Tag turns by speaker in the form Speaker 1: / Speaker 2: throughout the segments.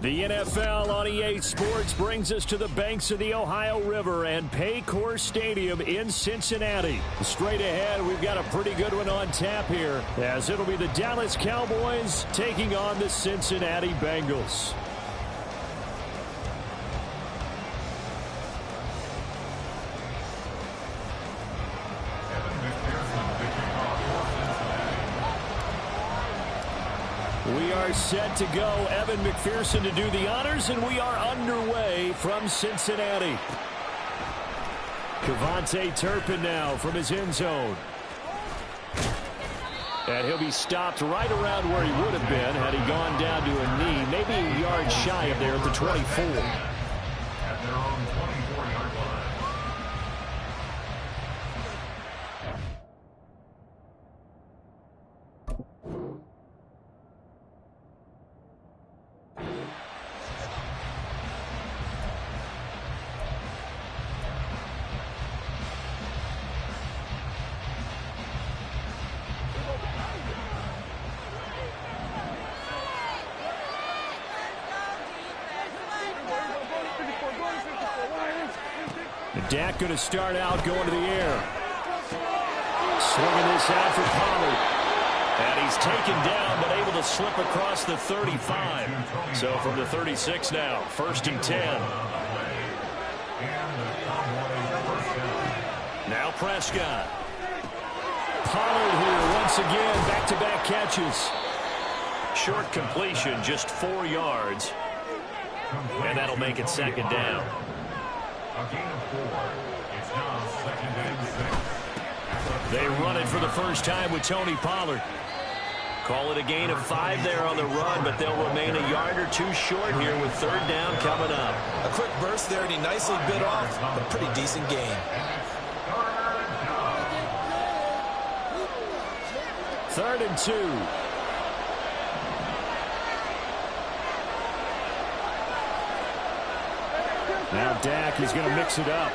Speaker 1: The NFL on EA Sports brings us to the banks of the Ohio River and Paycor Stadium in Cincinnati. Straight ahead, we've got a pretty good one on tap here, as it'll be the Dallas Cowboys taking on the Cincinnati Bengals. We are set to go. Evan McPherson to do the honors, and we are underway from Cincinnati. Kevontae Turpin now from his end zone. And he'll be stopped right around where he would have been had he gone down to a knee, maybe a yard shy of there at the 24.
Speaker 2: At their own 24-yard line.
Speaker 1: Dak going to start out going to the air. Swinging this out for Pollard. And he's taken down but able to slip across the 35. So from the 36 now, 1st and 10. Now Prescott. Pollard here once again, back-to-back catches. Short completion, just 4 yards. And that'll make it 2nd down.
Speaker 2: A gain of 4. It's now 2nd and 6.
Speaker 1: They run it for the first time with Tony Pollard. Call it a gain of 5 there on the run, but they'll remain a yard or 2 short here with 3rd down coming up.
Speaker 3: A quick burst there, and he nicely bit off a pretty decent gain.
Speaker 1: 3rd and 2. Now Dak is going to mix it up.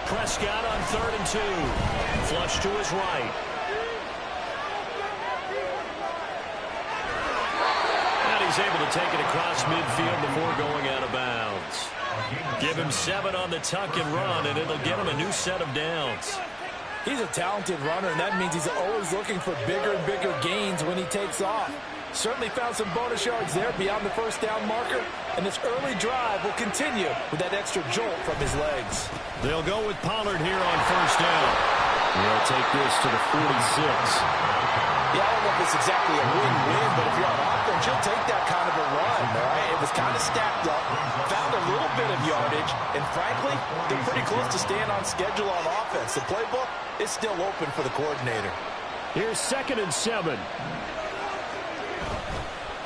Speaker 1: Prescott on 3rd and 2. Flush to his right. And he's able to take it across midfield before going out of bounds. Give him 7 on the tuck and run, and it'll give him a new set of downs.
Speaker 3: He's a talented runner, and that means he's always looking for bigger and bigger gains when he takes off. Certainly found some bonus yards there beyond the 1st down marker, and this early drive will continue with that extra jolt from his legs.
Speaker 1: They'll go with Pollard here on 1st down. He'll take this to the 46.
Speaker 3: Yeah, I don't know if it's exactly a win-win, but if you're on offense, you'll take that kind of a run, all right? It was kind of stacked up, found a little bit of yardage, and frankly, they're pretty close to staying on schedule on offense. The playbook is still open for the coordinator.
Speaker 1: Here's 2nd and 7.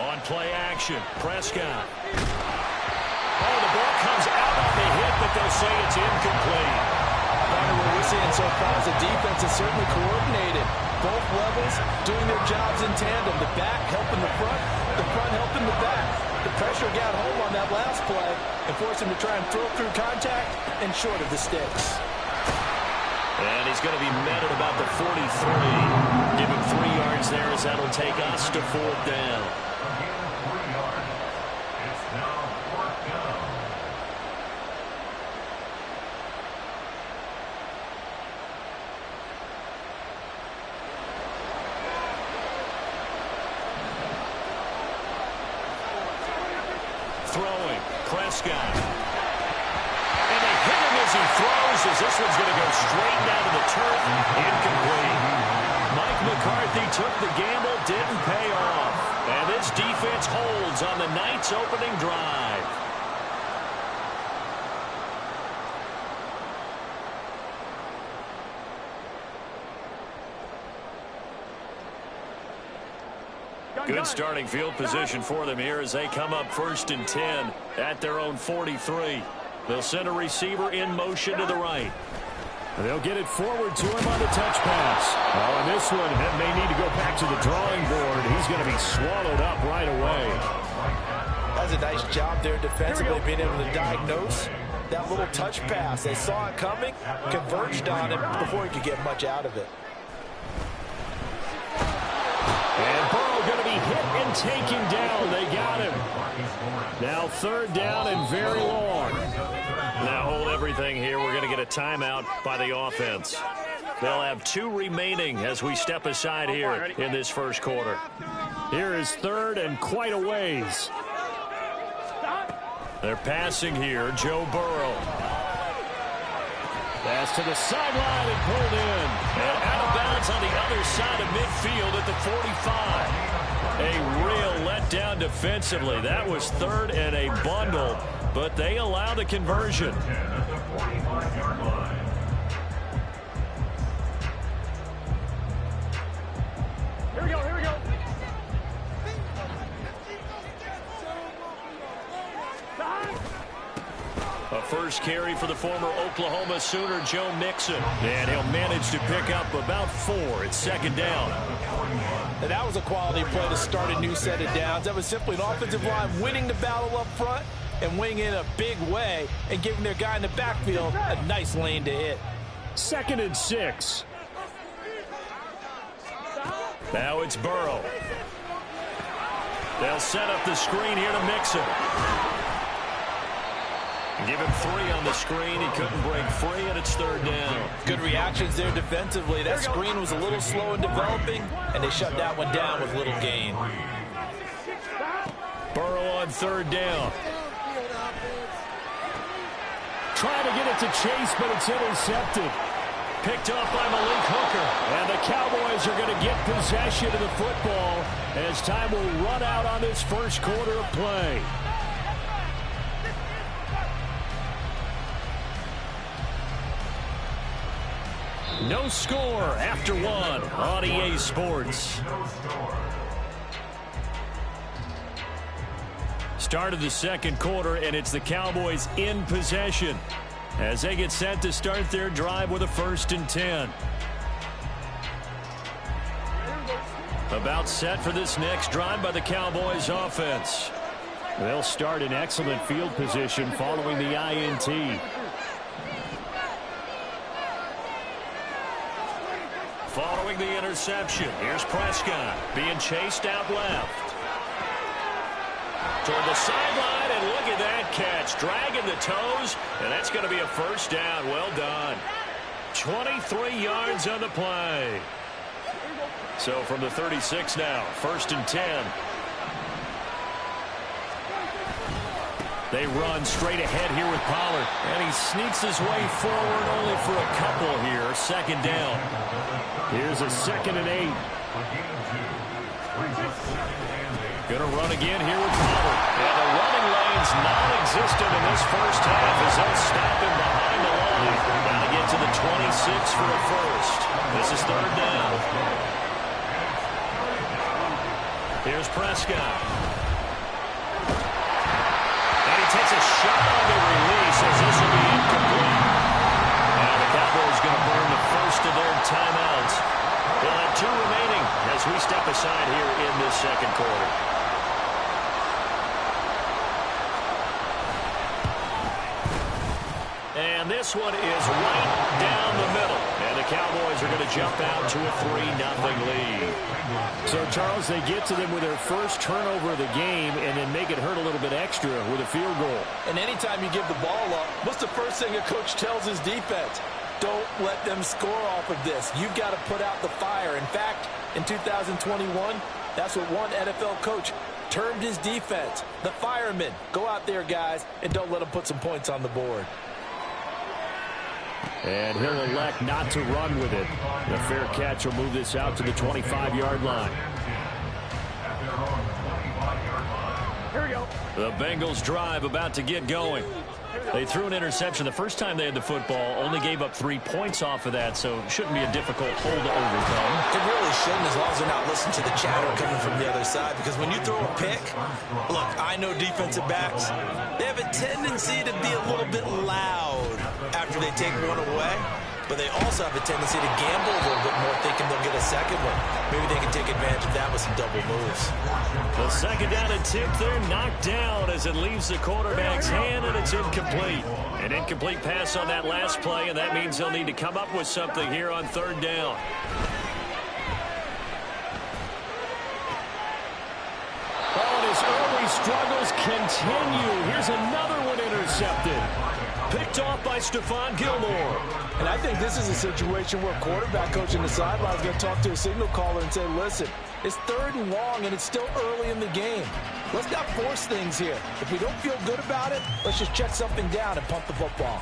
Speaker 1: On play action, Prescott. Oh, the ball comes out on the hit, but they'll say it's incomplete.
Speaker 3: What we're seeing so far is the defense is certainly coordinated. Both levels doing their jobs in tandem. The back helping the front helping the back. The pressure got home on that last play and forced him to try and throw through contact and short of the sticks.
Speaker 1: And he's going to be met at about the 43. Give him 3 yards there as that'll take us to 4th down. Throwing, Prescott. And they hit him as he throws, as this one's going to go straight down to the turf. Incomplete. Mike McCarthy took the gamble, didn't pay off. And this defense holds on the night's opening drive. Good starting field position for them here as they come up 1st and 10 at their own 43. They'll send a receiver in motion to the right. They'll get it forward to him on the touch pass. Oh, and this one may need to go back to the drawing board. He's going to be swallowed up right away.
Speaker 3: That's a nice job there defensively, being able to diagnose that little touch pass. They saw it coming, converged on it before he could get much out of it.
Speaker 1: and take him down. They got him. Now third down and very long. Now hold everything here. We're going to get a timeout by the offense. They'll have 2 remaining as we step aside here in this first quarter. Here is third and quite a ways. They're passing here. Joe Burrow. Pass to the sideline and pulled in. And out of bounds on the other side of midfield at the 45. A real letdown defensively. That was third and a bundle, but they allow the conversion.
Speaker 4: Here we go, here we go.
Speaker 1: A first carry for the former Oklahoma Sooner, Joe Mixon. And he'll manage to pick up about 4 at second down.
Speaker 3: And that was a quality play to start a new set of downs. That was simply an offensive line winning the battle up front and winning in a big way and giving their guy in the backfield a nice lane to hit.
Speaker 1: 2nd and 6. Now it's Burrow. They'll set up the screen here to Mixon. Give him 3 on the screen. He couldn't break free, and it's third down.
Speaker 3: Good reactions there defensively. That screen was a little slow in developing, and they shut that one down with little gain.
Speaker 1: Burrow on third down. Trying to get it to Chase, but it's intercepted. Picked off by Malik Hooker. And the Cowboys are going to get possession of the football as time will run out on this first quarter of play. No score after 1 on EA Sports. Start of the second quarter, and it's the Cowboys in possession as they get set to start their drive with a 1st and 10. About set for this next drive by the Cowboys offense. They'll start in excellent field position following the INT. Following the interception, here's Prescott being chased out left. Toward the sideline, and look at that catch. Dragging the toes, and that's going to be a first down. Well done. 23 yards on the play. So from the 36 now, 1st and 10. They run straight ahead here with Pollard. And he sneaks his way forward only for a couple here. 2nd down. Here's a 2nd and 8. Going to run again here with Pollard. And the running lane's non-existent in this first half as they'll stop him behind the line. Got to get to the 26 for a first. This is 3rd down. Here's Prescott. Takes a shot on the release as this will be incomplete. And the Cowboys going to burn the first of their timeouts. They'll have 2 remaining as we step aside here in this second quarter. And this one is right down the middle. And the Cowboys are going to jump out to a 3-0 lead. So, Charles, they get to them with their first turnover of the game and then make it hurt a little bit extra with a field goal.
Speaker 3: And anytime you give the ball up, what's the first thing a coach tells his defense? Don't let them score off of this. You've got to put out the fire. In fact, in 2021, that's what one NFL coach termed his defense. The firemen. Go out there, guys, and don't let them put some points on the board.
Speaker 1: And he'll elect not to run with it. The fair catch will move this out to the 25-yard line.
Speaker 4: Here we go.
Speaker 1: The Bengals drive about to get going. They threw an interception the first time they had the football, only gave up 3 points off of that, so it shouldn't be a difficult hole to overcome.
Speaker 5: It really shouldn't, as long as they're not listening to the chatter coming from the other side, because when you throw a pick, look, I know defensive backs, they have a tendency to be a little bit loud after they take one away, but they also have a tendency to gamble a little bit more, thinking they'll get a second one. Maybe they can take advantage of that with some double moves.
Speaker 1: The 2nd down attempt there knocked down as it leaves the quarterback's hand, and it's incomplete. An incomplete pass on that last play, and that means they'll need to come up with something here on 3rd down. continue. Here's another one intercepted. Picked off by Stephon Gilmore.
Speaker 3: And I think this is a situation where quarterback coach in the sideline is going to talk to a signal caller and say, listen, it's 3rd and long, and it's still early in the game. Let's not force things here. If we don't feel good about it, let's just check something down and pump the football.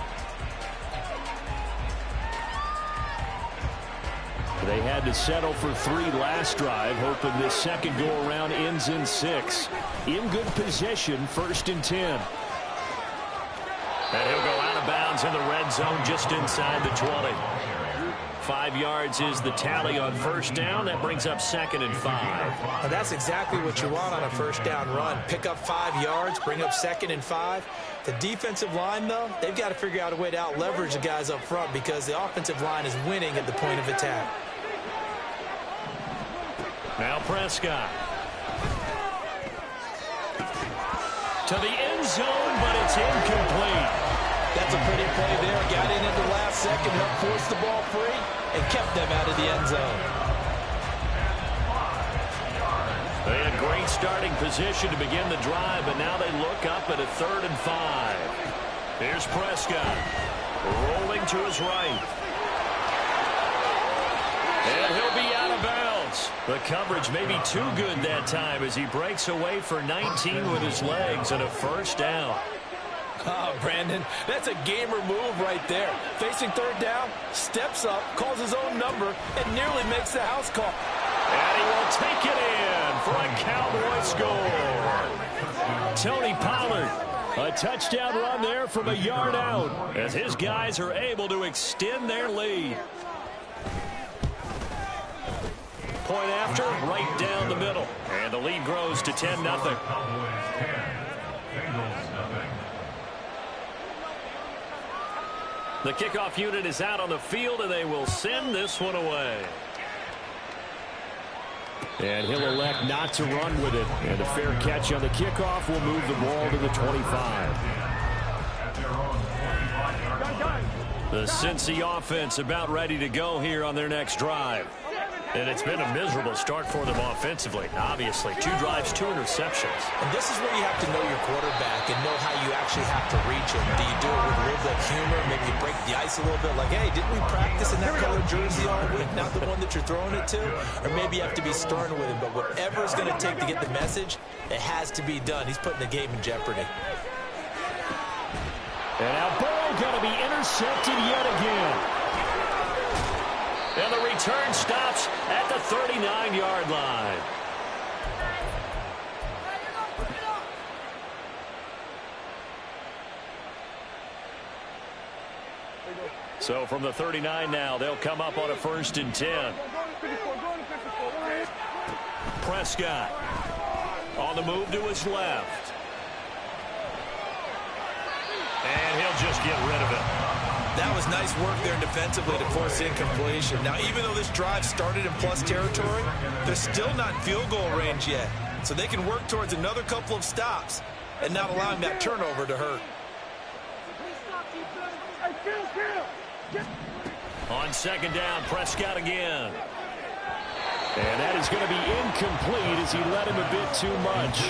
Speaker 1: They had to settle for 3 last drive, hoping this second go-around ends in 6. In good position, 1st and 10. And he'll go out of bounds in the red zone just inside the 20. 5 yards is the tally on 1st down. That brings up 2nd and 5.
Speaker 5: Now that's exactly what you want on a 1st down run. Pick up 5 yards, bring up 2nd and 5. The defensive line, though, they've got to figure out a way to out-leverage the guys up front because the offensive line is winning at the point of attack.
Speaker 1: Now Prescott. To the end zone, but it's incomplete.
Speaker 3: That's a pretty play there. Got in at the last second, helped force the ball free, and kept them out of the end zone.
Speaker 1: They had great starting position to begin the drive, but now they look up at a 3rd and 5. Here's Prescott. Rolling to his right. And he'll be out of bounds. The coverage may be too good that time as he breaks away for 19 with his legs and a 1st down.
Speaker 3: Oh, Brandon, that's a gamer move right there. Facing 3rd down, steps up, calls his own number, and nearly makes the house call.
Speaker 1: And he will take it in for a Cowboy score. Tony Pollard, a touchdown run there from a yard out as his guys are able to extend their lead. Point after, right down the middle. And the lead grows to 10-0.
Speaker 2: Cowboys 10, Bengals nothing.
Speaker 1: The kickoff unit is out on the field, and they will send this one away. And he'll elect not to run with it. And a fair catch on the kickoff will move the ball to the 25. The Cincy offense about ready to go here on their next drive. And it's been a miserable start for them offensively. Obviously, 2 drives, 2 interceptions.
Speaker 5: And this is where you have to know your quarterback and know how you actually have to reach him. Do you do it with a little bit of humor? Maybe you break the ice a little bit like, hey, didn't we practice in that colored jersey all week? Not the one that you're throwing it to? Or maybe you have to be stern with him. But whatever it's going to take to get the message, it has to be done. He's putting the game in jeopardy.
Speaker 1: And now Burrow going to be intercepted yet again. And the return stops at the 39-yard line. So from the 39 now, they'll come up on a 1st and 10. Prescott on the move to his left. And he'll just get rid of it.
Speaker 5: That was nice work there defensively to force incompletion. Now, even though this drive started in plus territory, they're still not in field goal range yet. So they can work towards another couple of stops and not allowing that turnover to hurt.
Speaker 1: On 2nd down, Prescott again. And that is going to be incomplete as he let him a bit too much.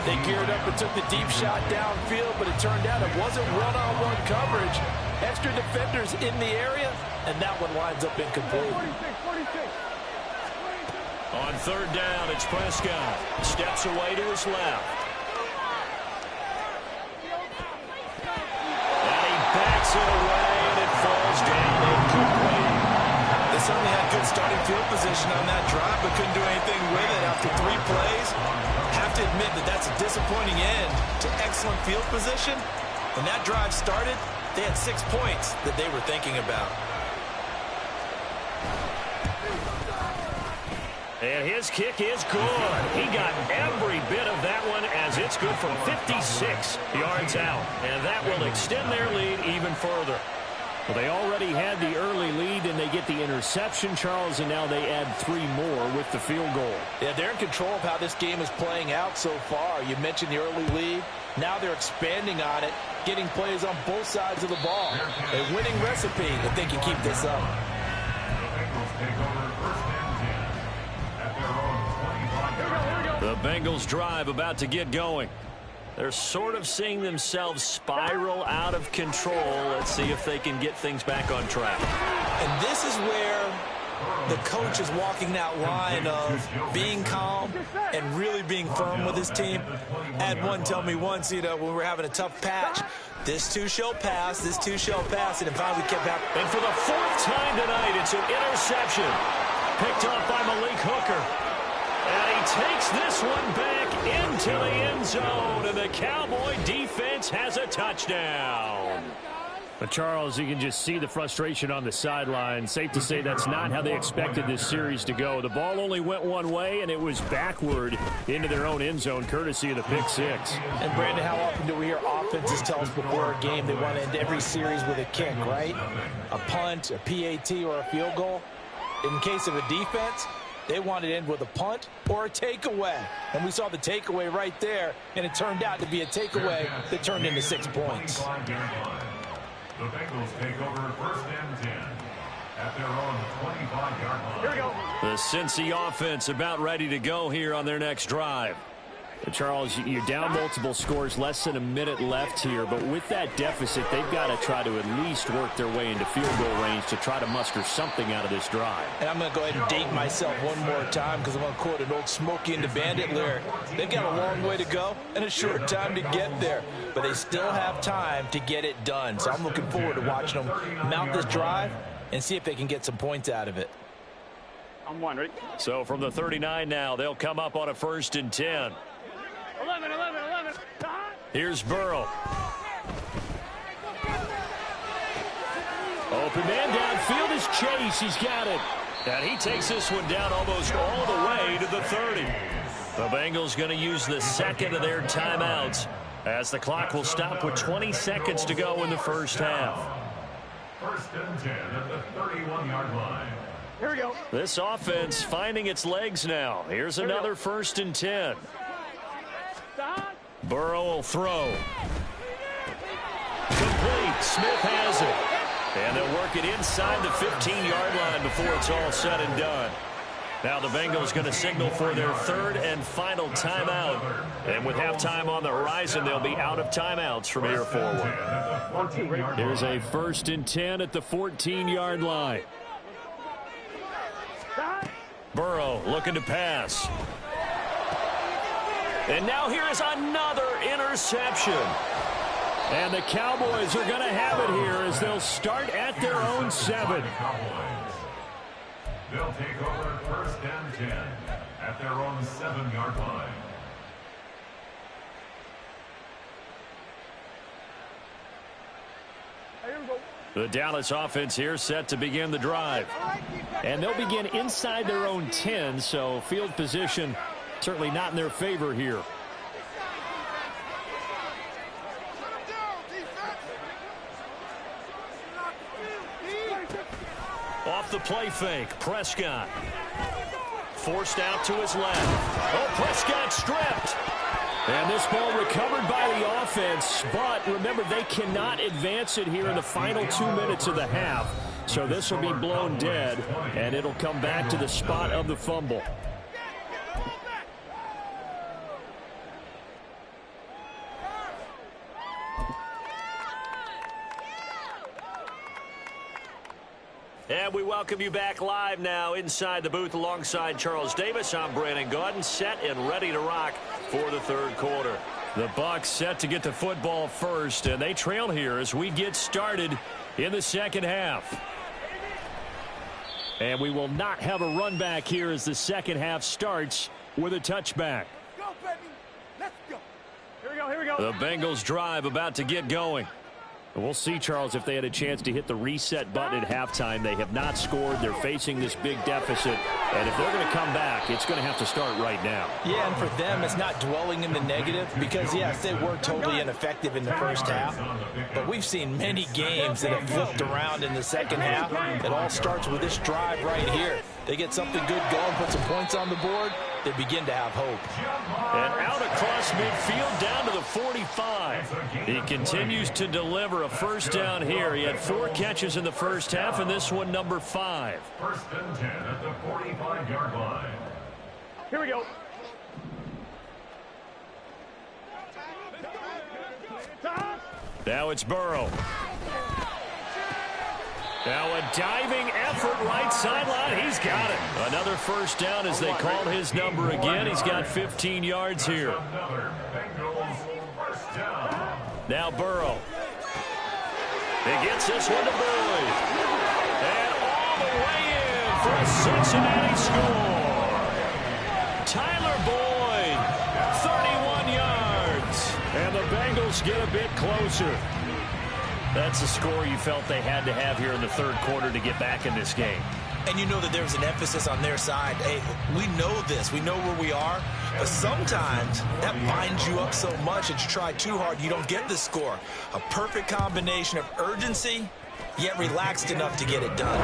Speaker 3: They geared up and took the deep shot downfield, but it turned out it wasn't one-on-one coverage. Extra defenders in the area, and that one winds up incomplete.
Speaker 1: On 3rd down, it's Prescott. Steps away to his left. And he backs it away, and it falls down incomplete.
Speaker 5: They certainly had good starting field position on that drive, but couldn't do anything with it after 3 plays. Have to admit that that's a disappointing end to excellent field position. When that drive started, they had 6 points that they were thinking about.
Speaker 1: And his kick is good. He got every bit of that one as it's good from 56 yards out. And that will extend their lead even further. Well, they already had the early lead, and they get the interception, Charles, and now they add 3 more with the field goal.
Speaker 3: Yeah, they're in control of how this game is playing out so far. You mentioned the early lead. Now they're expanding on it, getting plays on both sides of the ball. A winning recipe if they can keep this up.
Speaker 2: The Bengals take over 1st and 10 at their own 25.
Speaker 1: The Bengals drive about to get going. They're sort of seeing themselves spiral out of control. Let's see if they can get things back on track.
Speaker 5: And this is where the coach is walking that line of being calm and really being firm with his team. I had one tell me once, when we were having a tough patch, this too shall pass, this too shall pass, and it finally kept happening.
Speaker 1: And for the 4th time tonight, it's an interception. Picked off by Malik Hooker. And he takes this one back into the end zone, and the Cowboy defense has a touchdown.
Speaker 6: But Charles, you can just see the frustration on the sideline. Safe to say that's not how they expected this series to go. The ball only went one way, and it was backward into their own end zone, courtesy of the pick six.
Speaker 3: And, Brandon, how often do we hear offenses tell us before a game they want to end every series with a kick, right? A punt, a PAT, or a field goal. In case of a defense, they wanted to end with a punt or a takeaway. And we saw the takeaway right there, and it turned out to be a takeaway that turned into 6 points.
Speaker 2: The Bengals take over 1st and 10 at their own 25-yard line.
Speaker 4: Here we go.
Speaker 1: The Cincy offense about ready to go here on their next drive.
Speaker 6: Charles, you're down multiple scores, less than a minute left here, but with that deficit, they've got to try to at least work their way into field goal range to try to muster something out of this drive.
Speaker 3: And I'm going to go ahead and date myself one more time because I'm going to quote an old Smokey and the Bandit lyric. They've got a long way to go and a short time to get there, but they still have time to get it done. So I'm looking forward to watching them mount this drive and see if they can get some points out of it.
Speaker 4: I'm one, ready?
Speaker 1: So from the 39 now, they'll come up on a 1st and 10.
Speaker 4: 11.
Speaker 1: Here's Burrow. Open man downfield is Chase. He's got it. And he takes this one down almost all the way to the 30. The Bengals going to use the second of their timeouts as the clock will stop with 20 seconds to go in the first half.
Speaker 2: 1st and 10 at the 31-yard line.
Speaker 4: Here we go.
Speaker 1: This offense finding its legs now. Here's another 1st and 10. Burrow will throw. Complete. Smith has it. And they'll work it inside the 15-yard line before it's all said and done. Now the Bengals going to signal for their 3rd and final timeout. And with halftime on the horizon, they'll be out of timeouts from here forward. Here's a 1st and 10 at the 14-yard line. Burrow looking to pass. And now here is another interception. And the Cowboys are going to have it here as they'll start at their own 7.
Speaker 2: They'll take over 1st and 10 at their own 7-yard line.
Speaker 1: The Dallas offense here set to begin the drive.
Speaker 6: And they'll begin inside their own 10, so field position certainly not in their favor here.
Speaker 1: Off the play fake, Prescott. Forced out to his left. Oh, Prescott stripped. And this ball recovered by the offense, but remember, they cannot advance it here in the final 2 minutes of the half. So this will be blown dead, and it'll come back to the spot of the fumble. And we welcome you back live now inside the booth alongside Charles Davis. I'm Brandon Gaudin, set and ready to rock for the 3rd quarter. The Bucs set to get the football first, and they trail here as we get started in the 2nd half. And we will not have a run back here as the 2nd half starts with a touchback.
Speaker 4: Go, baby. Let's go. Here we go.
Speaker 1: The Bengals drive about to get going.
Speaker 6: We'll see, Charles, if they had a chance to hit the reset button at halftime. They have not scored. They're facing this big deficit. And if they're going to come back, it's going to have to start right now.
Speaker 3: Yeah, and for them, it's not dwelling in the negative because, yes, they were totally ineffective in the first half. But we've seen many games that have flipped around in the 2nd half. It all starts with this drive right here. They get something good going, put some points on the board, they begin to have hope.
Speaker 1: And out across midfield down to the 45. He continues to deliver a 1st down here. He had 4 catches in the first half, and this one number 5.
Speaker 2: 1st and 10 at the 45-yard line.
Speaker 4: Here we go.
Speaker 1: Now it's Burrow. Now a diving effort right sideline. He's got it. Another first down as they call his number again. He's got 15 yards here. Now Burrow. He gets this one to Boyd. And all the way in for a Cincinnati score. Tyler Boyd, 31 yards. And the Bengals get a bit closer. That's a score you felt they had to have here in the third quarter to get back in this game.
Speaker 5: And you know that there was an emphasis on their side. Hey, we know this. We know where we are. But sometimes that binds you up so much that you try too hard, you don't get the score. A perfect combination of urgency, yet relaxed enough to get it done.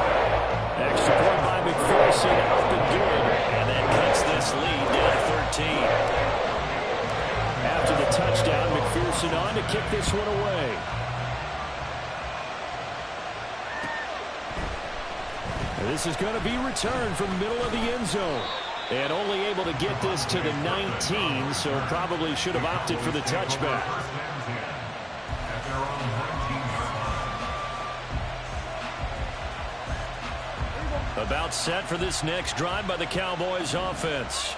Speaker 6: Extra point by McPherson, up and good.
Speaker 1: And that cuts this lead down to 13.
Speaker 6: After the touchdown, McPherson on to kick this one away. This is going to be returned from the middle of the end zone. And only able to get this to the 19, so probably should have opted for the touchback. About set for this next drive by the Cowboys offense.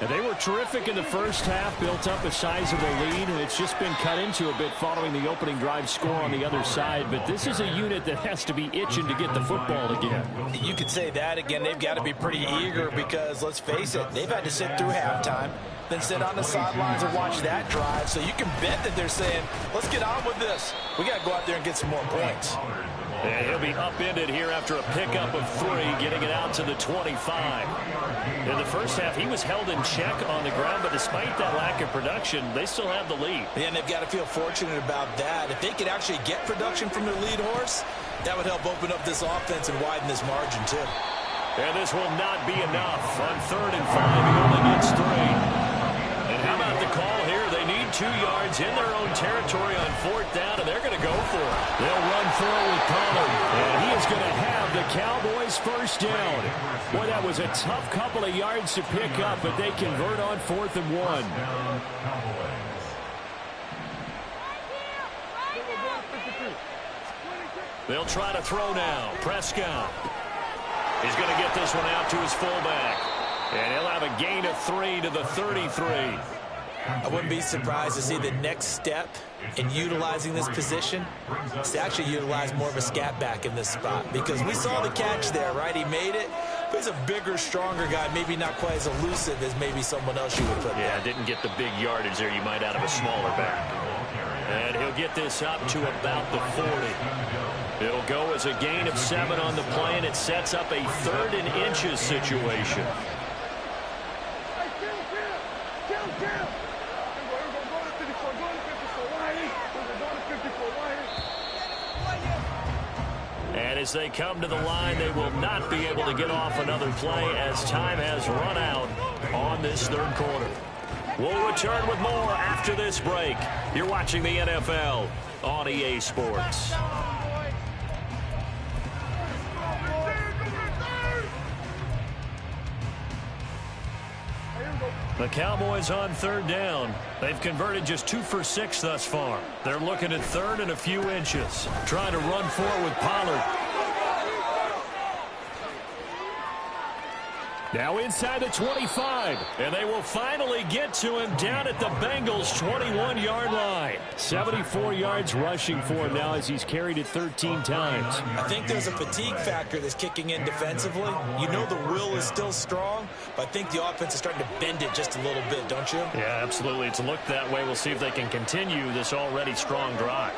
Speaker 6: And they were terrific in the first half, built up a sizable lead, and it's just been cut into a bit following the opening drive score on the other side. But this is a unit that has to be itching to get the football again.
Speaker 5: You could say that again. They've got to be pretty eager because, let's face it, they've had to sit through halftime, then sit on the sidelines and watch that drive. So you can bet that they're saying, let's get on with this. We got to go out there and get some more points.
Speaker 1: And he'll be upended here after a pickup of 3, getting it out to the 25. In the first half, he was held in check on the ground, but despite that lack of production, they still have the lead.
Speaker 5: And they've got to feel fortunate about that. If they could actually get production from their lead horse, that would help open up this offense and widen this margin, too.
Speaker 1: And this will not be enough. On 3rd and 5, he only gets 3. And how about the call here? They need 2 yards in their own territory on 4th down, and they're going to go for it. They'll run through with Pollard, and he is going to have the Cowboys first down. Boy, that was a tough couple of yards to pick up, but they convert on 4th and 1. They'll try to throw now. Prescott. He's going to get this one out to his fullback. And he'll have a gain of 3 to the 33.
Speaker 5: I wouldn't be surprised to see the next step in utilizing this position is to actually utilize more of a scat back in this spot. Because we saw the catch there, right? He made it. But he's a bigger, stronger guy, maybe not quite as elusive as maybe someone else you would put there.
Speaker 1: Didn't get the big yardage there you might out of a smaller back. And he'll get this up to about the 40. It'll go as a gain of 7 on the play, and it sets up a 3rd and inches situation. And as they come to the line, they will not be able to get off another play as time has run out on this 3rd quarter. We'll return with more after this break. You're watching the NFL on EA Sports. The Cowboys on 3rd down. They've converted just 2 for 6 thus far. They're looking at 3rd and a few inches. Trying to run forward with Pollard. Now inside the 25. And they will finally get to him down at the Bengals' 21-yard line. 74 yards rushing for him now as he's carried it 13 times.
Speaker 5: I think there's a fatigue factor that's kicking in defensively. You know the will is still strong, but I think the offense is starting to bend it just a little bit, don't you?
Speaker 1: Yeah, absolutely. It's looked that way. We'll see if they can continue this already strong drive.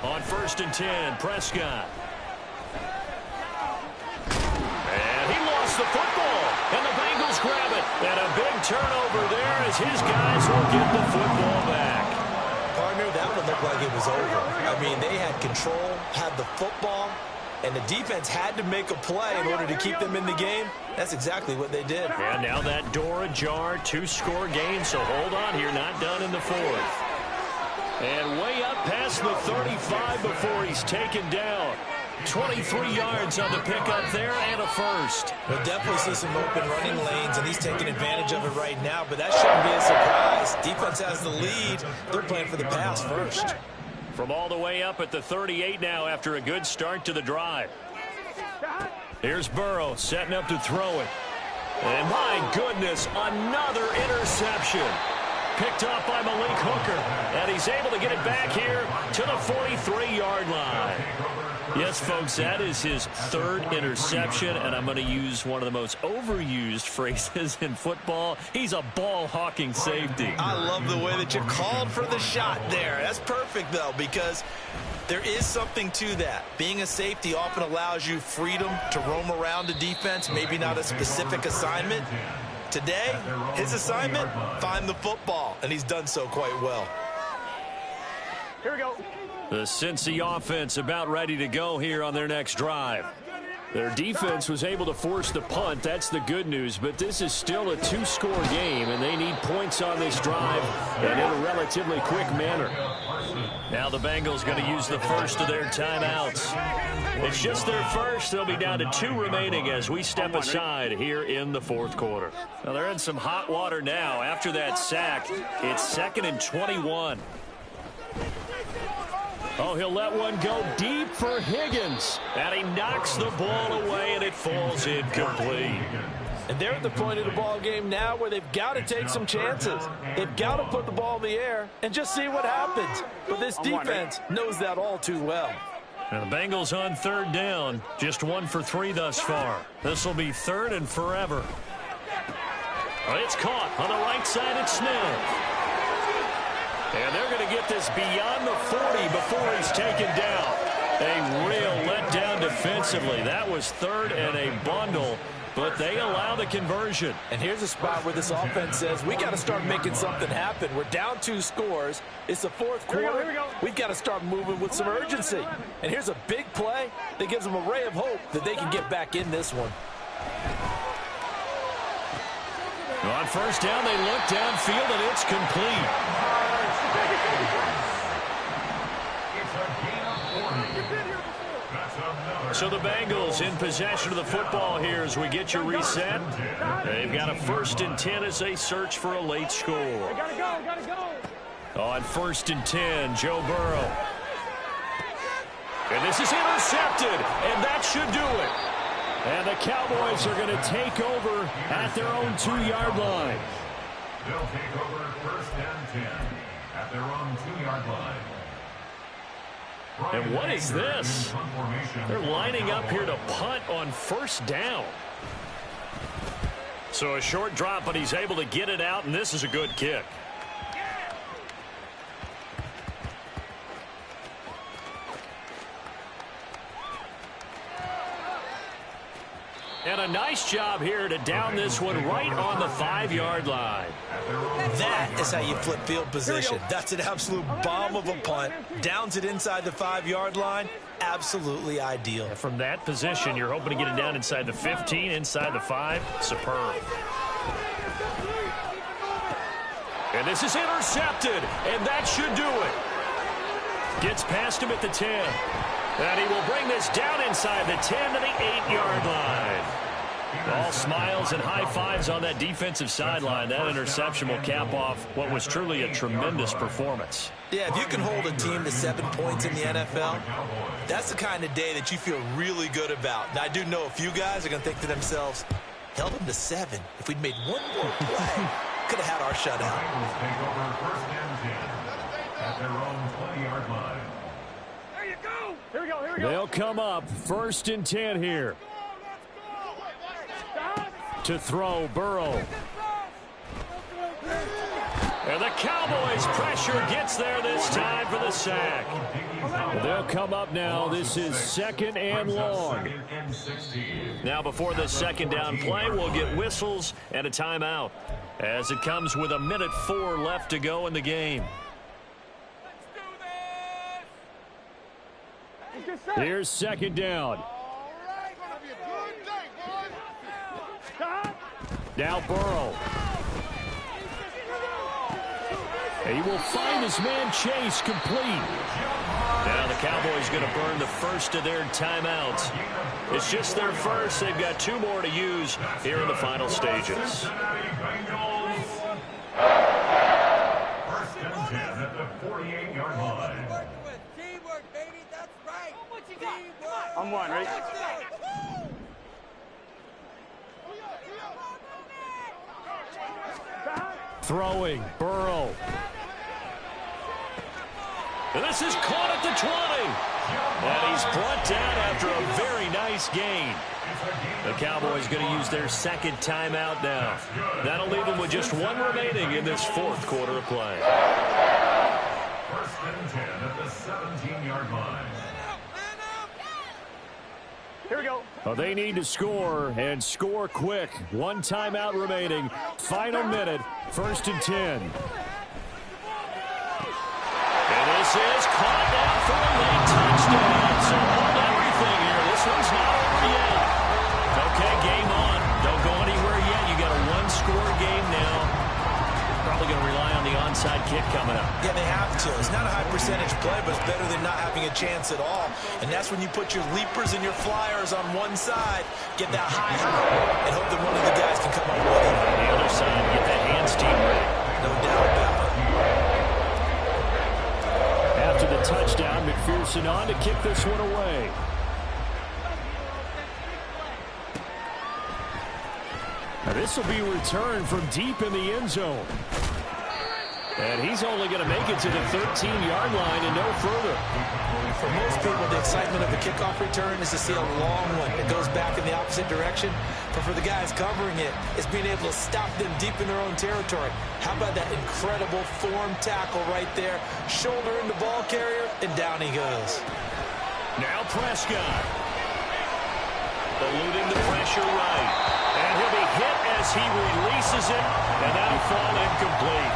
Speaker 1: On 1st and 10, Prescott. The football, and the Bengals grab it, and a big turnover there as his guys will get the football back.
Speaker 5: Partner, that one looked like it was over. I mean, they had control, had the football, and the defense had to make a play in order to keep them in the game. That's exactly what they did.
Speaker 1: And now that door ajar, 2-score game, so hold on here, not done in the 4th. And way up past the 35 before he's taken down. 23 yards on the pickup there and a first.
Speaker 5: We'll definitely see some open running lanes, and he's taking advantage of it right now, but that shouldn't be a surprise. Defense has the lead. They're playing for the pass first.
Speaker 1: From all the way up at the 38 now after a good start to the drive. Here's Burrow setting up to throw it. And my goodness, another interception. Picked off by Malik Hooker. And he's able to get it back here to the 43-yard line. Yes, folks, that is his third interception, and I'm going to use one of the most overused phrases in football. He's a ball-hawking safety.
Speaker 5: I love the way that you called for the shot there. That's perfect, though, because there is something to that. Being a safety often allows you freedom to roam around the defense, maybe not a specific assignment. Today, his assignment, find the football, and he's done so quite well.
Speaker 4: Here we go.
Speaker 1: The Cincy offense about ready to go here on their next drive. Their defense was able to force the punt. That's the good news, but this is still a two-score game, and they need points on this drive and in a relatively quick manner. Now the Bengals going to use the first of their timeouts. It's just their first. They'll be down to 2 remaining as we step aside here in the fourth quarter. Now they're in some hot water now. After that sack, it's 2nd and 21. Oh, he'll let one go deep for Higgins. And he knocks the ball away, and it falls incomplete.
Speaker 3: And they're at the point of the ball game now where they've got to take some chances. They've got to put the ball in the air and just see what happens. But this defense knows that all too well.
Speaker 1: And the Bengals on 3rd down. Just 1 for 3 thus far. This will be 3rd and forever. It's caught on the right side at Smith. And they're going to get this beyond the 40 before he's taken down. A real letdown defensively. That was 3rd and a bundle, but they allow the conversion.
Speaker 3: And here's a spot where this offense says, we got to start making something happen. We're down 2 scores. It's the 4th quarter.
Speaker 4: Here we go.
Speaker 3: We've got to start moving with some urgency. And here's a big play that gives them a ray of hope that they can get back in this one.
Speaker 1: On 1st down, they look downfield, and it's complete. So the Bengals in possession of the football here as we get your reset. They've got a 1st and 10 as they search for a late score.
Speaker 4: Gotta go.
Speaker 1: On 1st and 10, Joe Burrow. And this is intercepted, and that should do it. And the Cowboys are going to take over at their own 2-yard line.
Speaker 2: They'll take over 1st and 10 at their own 2-yard line.
Speaker 1: And what is this? They're lining up here to punt on 1st down. So a short drop, but he's able to get it out, and this is a good kick. And a nice job here to down this one right on the 5-yard line.
Speaker 5: That is how you flip field position. That's an absolute bomb of a punt. Downs it inside the 5-yard line. Absolutely ideal.
Speaker 1: And from that position, you're hoping to get it down inside the 15, inside the 5. Superb. And this is intercepted, and that should do it. Gets past him at the 10. And he will bring this down inside the 10 to the 8-yard line. All smiles and high fives on that defensive sideline. That interception will cap off what was truly a tremendous performance.
Speaker 5: Yeah, if you can hold a team to 7 points in the NFL, that's the kind of day that you feel really good about. Now, I do know a few guys are going to think to themselves, held them to 7. If we'd made one more play, could have had our shutout.
Speaker 2: Take over 1st and 10 at their own 20-yard line.
Speaker 4: There you go. Here we go. Here we go.
Speaker 1: They'll come up 1st and 10 here. To throw, Burrow. And the Cowboys pressure gets there this time for the sack. They'll come up now. This is 2nd and long. Now before the 2nd down play, we'll get whistles and a timeout as it comes with 1:04 left to go in the game. Here's 2nd down. Now Burrow. And he will find his man Chase complete. Now the Cowboys going to burn the first of their timeouts. It's just their first. They've got 2 more to use here in the final stages.
Speaker 2: First and 10 at the 48-yard line.
Speaker 7: Teamwork, baby, that's right.
Speaker 4: I'm one, ready?
Speaker 6: Throwing, Burrow.
Speaker 1: And this is caught at the 20. And he's brought down after a very nice gain. The Cowboys going to use their second timeout now. That'll leave them with just 1 remaining in this 4th quarter of play.
Speaker 2: First and 10 at the 17-yard line.
Speaker 4: Here we go.
Speaker 6: Well, they need to score, and score quick. 1 timeout remaining. Final minute. First and 10.
Speaker 1: And this is caught now for a late touchdown. So hold everything here. This one's not over yet. Okay, game on. Don't go anywhere yet. You got a 1-score game now. Probably going to rely on the onside kick coming up.
Speaker 5: Yeah, they have to. It's not a high percentage play, but it's better than not having a chance at all. And that's when you put your leapers and your flyers on one side, get that high, and hope that one of the guys can come up with it.
Speaker 1: On the other side, get that hands team ready.
Speaker 5: No doubt about it.
Speaker 6: After the touchdown, McPherson on to kick this one away. Now this will be returned from deep in the end zone. And he's only going to make it to the 13-yard line and no further.
Speaker 5: For most people, the excitement of a kickoff return is to see a long one. It goes back in the opposite direction. But for the guys covering it, it's being able to stop them deep in their own territory. How about that incredible form tackle right there? Shoulder in the ball carrier, and down he goes.
Speaker 1: Now Prescott. Eluding the pressure right. And he'll be hit as he releases it, and that'll fall incomplete.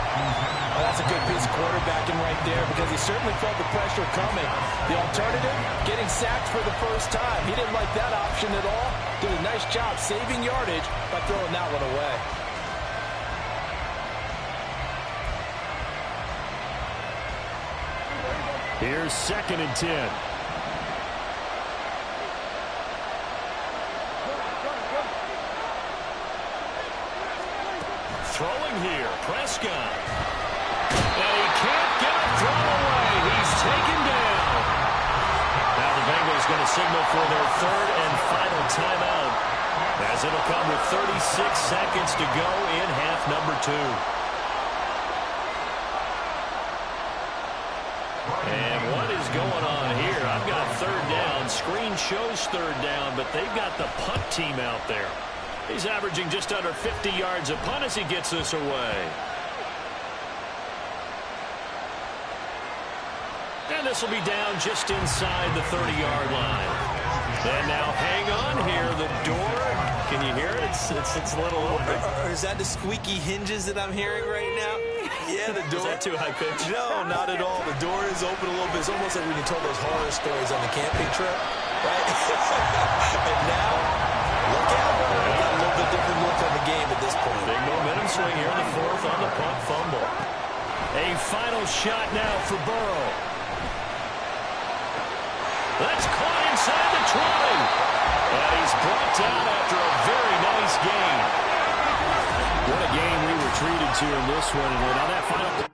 Speaker 5: Well, that's a good piece of quarterbacking right there because he certainly felt the pressure coming. The alternative, getting sacked for the first time. He didn't like that option at all. Did a nice job saving yardage by throwing that one away.
Speaker 6: Here's 2nd and 10.
Speaker 1: Throwing here, Prescott. And he can't get a throw away. He's taken down. Now the Bengals going to signal for their 3rd and final timeout, as it'll come with 36 seconds to go in half number 2. And what is going on here? I've got 3rd down. Screen shows 3rd down, but they've got the punt team out there. He's averaging just under 50 yards a punt as he gets this away. And this will be down just inside the 30-yard line. And now hang on here. The door, can you hear it? It's a little open.
Speaker 5: Or is that the squeaky hinges that I'm hearing right now? Yeah, the door.
Speaker 1: Is that too high pitch?
Speaker 5: No, not at all. The door is open a little bit. It's almost like when you told those horror stories on the camping trip, right? And now, look out. Got a little bit different look on the game at this point.
Speaker 1: Big momentum swing here in the 4th on the punt fumble. A final shot now for Burrow. That's caught inside the 20. And he's brought down after a very nice gain.
Speaker 6: What a game we were treated to in this one. And now that final...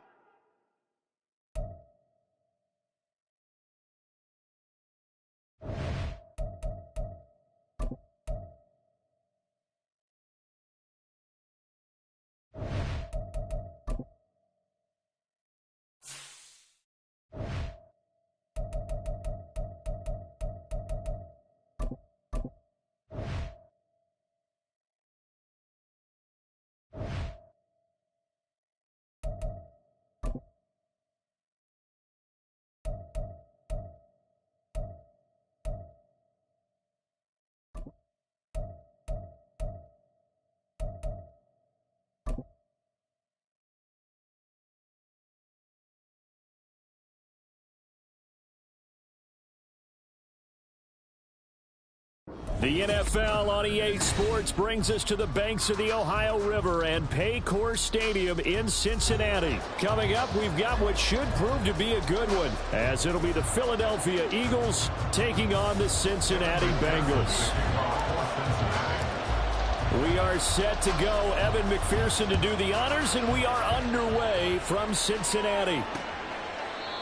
Speaker 6: The NFL on EA Sports brings us to the banks of the Ohio River and Paycor Stadium in Cincinnati. Coming up, we've got what should prove to be a good one, as it'll be the Philadelphia Eagles taking on the Cincinnati Bengals. We are set to go. Evan McPherson to do the honors, and we are underway from Cincinnati.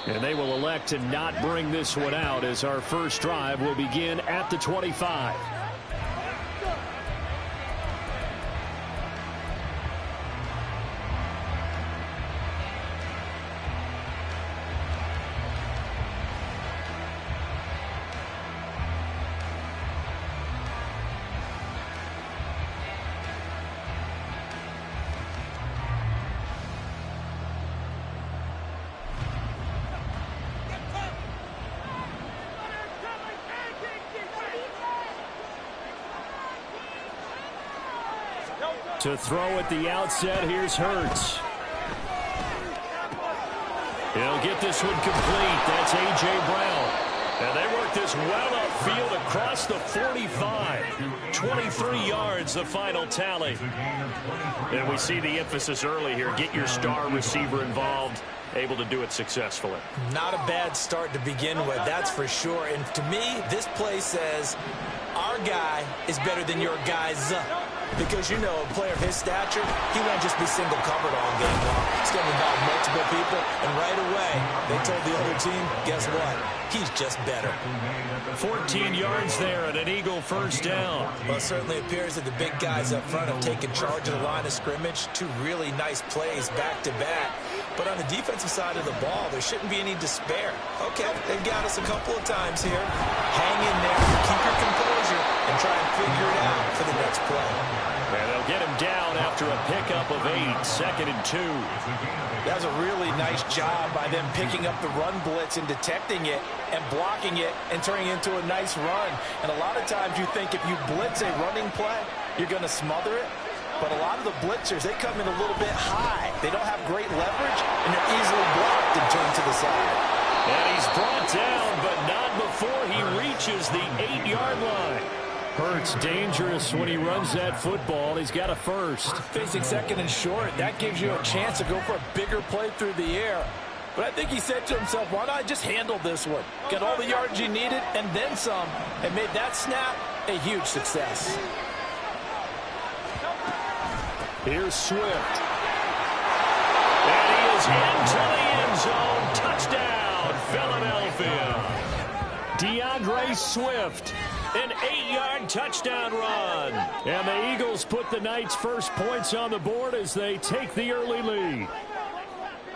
Speaker 6: And they will elect to not bring this one out, as our first drive will begin at the 25. To throw at the outset, here's Hurts. He'll get this one complete. That's A.J. Brown. And they work this well upfield across the 45. 23 yards, the final tally. And we see the emphasis early here. Get your star receiver involved. Able to do it successfully.
Speaker 5: Not a bad start to begin with, that's for sure. And to me, this play says our guy is better than your guy's. Because, you know, a player of his stature, he won't just be single covered all game long. It's going to involve multiple people, and right away, they told the other team, guess what? He's just better.
Speaker 1: 14 yards there and an Eagle first down.
Speaker 5: Well, it certainly appears that the big guys up front have taken charge of the line of scrimmage. Two really nice plays back-to-back. But on the defensive side of the ball, there shouldn't be any despair. Okay, they've got us a couple of times here. Hang in there, keep your composure, and try and figure it out for the next play.
Speaker 1: And they'll get him down after a pickup of 8, 2nd and 2.
Speaker 3: That was a really nice job by them picking up the run blitz and detecting it and blocking it and turning it into a nice run. And a lot of times you think if you blitz a running play, you're going to smother it. But a lot of the blitzers, they come in a little bit high. They don't have great leverage, and they're easily blocked and turned to the side.
Speaker 1: And he's brought down, but not before he reaches the 8-yard line.
Speaker 6: Hurts dangerous when he runs that football. He's got a first.
Speaker 3: Facing second and short, that gives you a chance to go for a bigger play through the air. But I think he said to himself, why not just handle this one? Get all the yards you needed and then some, and made that snap a huge success.
Speaker 6: Here's Swift.
Speaker 1: And he is into the end zone. Touchdown, Philadelphia.
Speaker 6: DeAndre Swift.
Speaker 1: An 8-yard touchdown run.
Speaker 6: And the Eagles put the night's first points on the board as they take the early lead.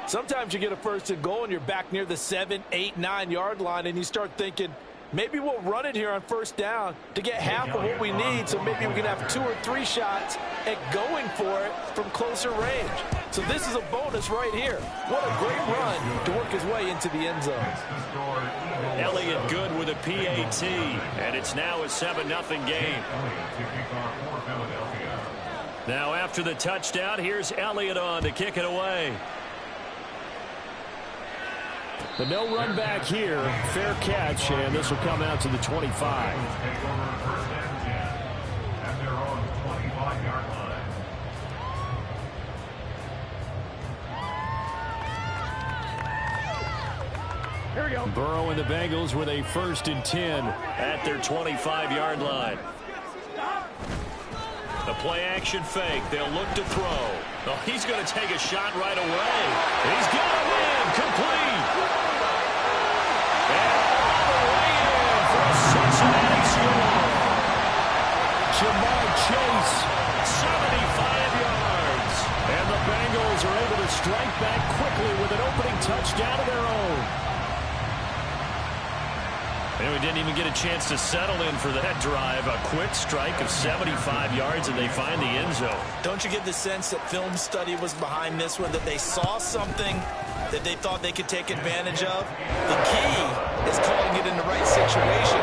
Speaker 3: Sometimes you get a first and goal and you're back near the 7, 8, 9-yard line and you start thinking, maybe we'll run it here on first down to get half of what we need, so maybe we can have 2 or 3 shots at going for it from closer range. So this is a bonus right here. What a great run to work his way into the end zone.
Speaker 1: Elliott good with a PAT, and it's now a 7-0 game. Now after the touchdown, here's Elliott on to kick it away.
Speaker 6: The no run back here, fair catch, and this will come out to the 25.
Speaker 4: Here we go.
Speaker 6: Burrow and the Bengals with a 1st and 10
Speaker 1: at their 25-yard line. The play-action fake. They'll look to throw. Oh, he's going to take a shot right away. He's got a win. Complete. And all the way in for a Cincinnati score.
Speaker 6: Jamar Chase.
Speaker 1: 75 yards.
Speaker 6: And the Bengals are able to strike back quickly with an opening touchdown of their own.
Speaker 1: And we didn't even get a chance to settle in for that drive. A quick strike of 75 yards, and they find the end zone.
Speaker 5: Don't you get the sense that film study was behind this one, that they saw something that they thought they could take advantage of? The key is calling it in the right situation,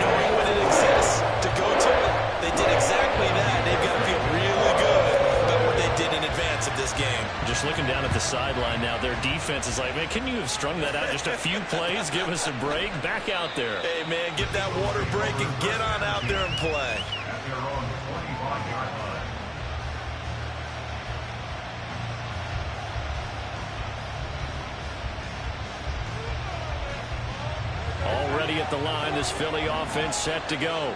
Speaker 5: knowing when it exists to go to it. They did exactly that. They've got to feel really good about what they did in advance of this this game.
Speaker 1: Just looking down at the sideline now, their defense is like, man, can you have strung that out just a few plays? Give us a break. Back out there.
Speaker 5: Hey, man, get that water break and get on out there and play.
Speaker 2: At their own 25-yard line.
Speaker 1: Already at the line, this Philly offense set to go.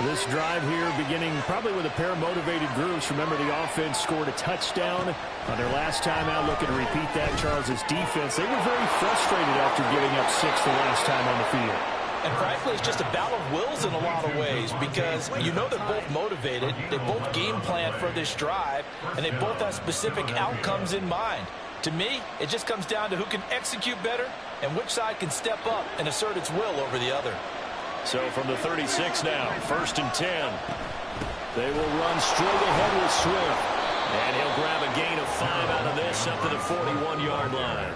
Speaker 6: This drive here beginning probably with a pair of motivated groups. Remember, the offense scored a touchdown on their last time out. Looking to repeat that. Charles's defense, they were very frustrated after giving up 6 the last time on the field.
Speaker 3: And frankly, it's just a battle of wills in a lot of ways because you know they're both motivated. They both game plan for this drive, and they both have specific outcomes in mind. To me, it just comes down to who can execute better and which side can step up and assert its will over the other.
Speaker 1: So from the 36 now, 1st and 10. They will run straight ahead with Swift. And he'll grab a gain of 5 out of this up to the 41-yard line.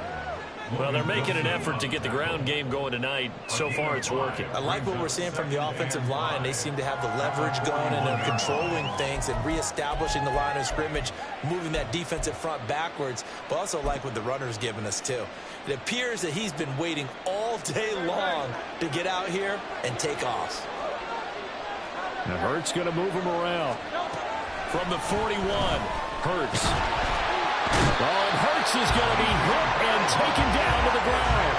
Speaker 1: Well, they're making an effort to get the ground game going tonight. So far, it's working.
Speaker 5: I like what we're seeing from the offensive line. They seem to have the leverage going, and they're controlling things and reestablishing the line of scrimmage, moving that defensive front backwards, but also like what the runner's giving us, too. It appears that he's been waiting all day long to get out here and take off.
Speaker 6: Now Hurts going to move him around.
Speaker 1: From the 41, Hurts.
Speaker 6: Oh, and Hurts is going to be hit and taken down to the ground.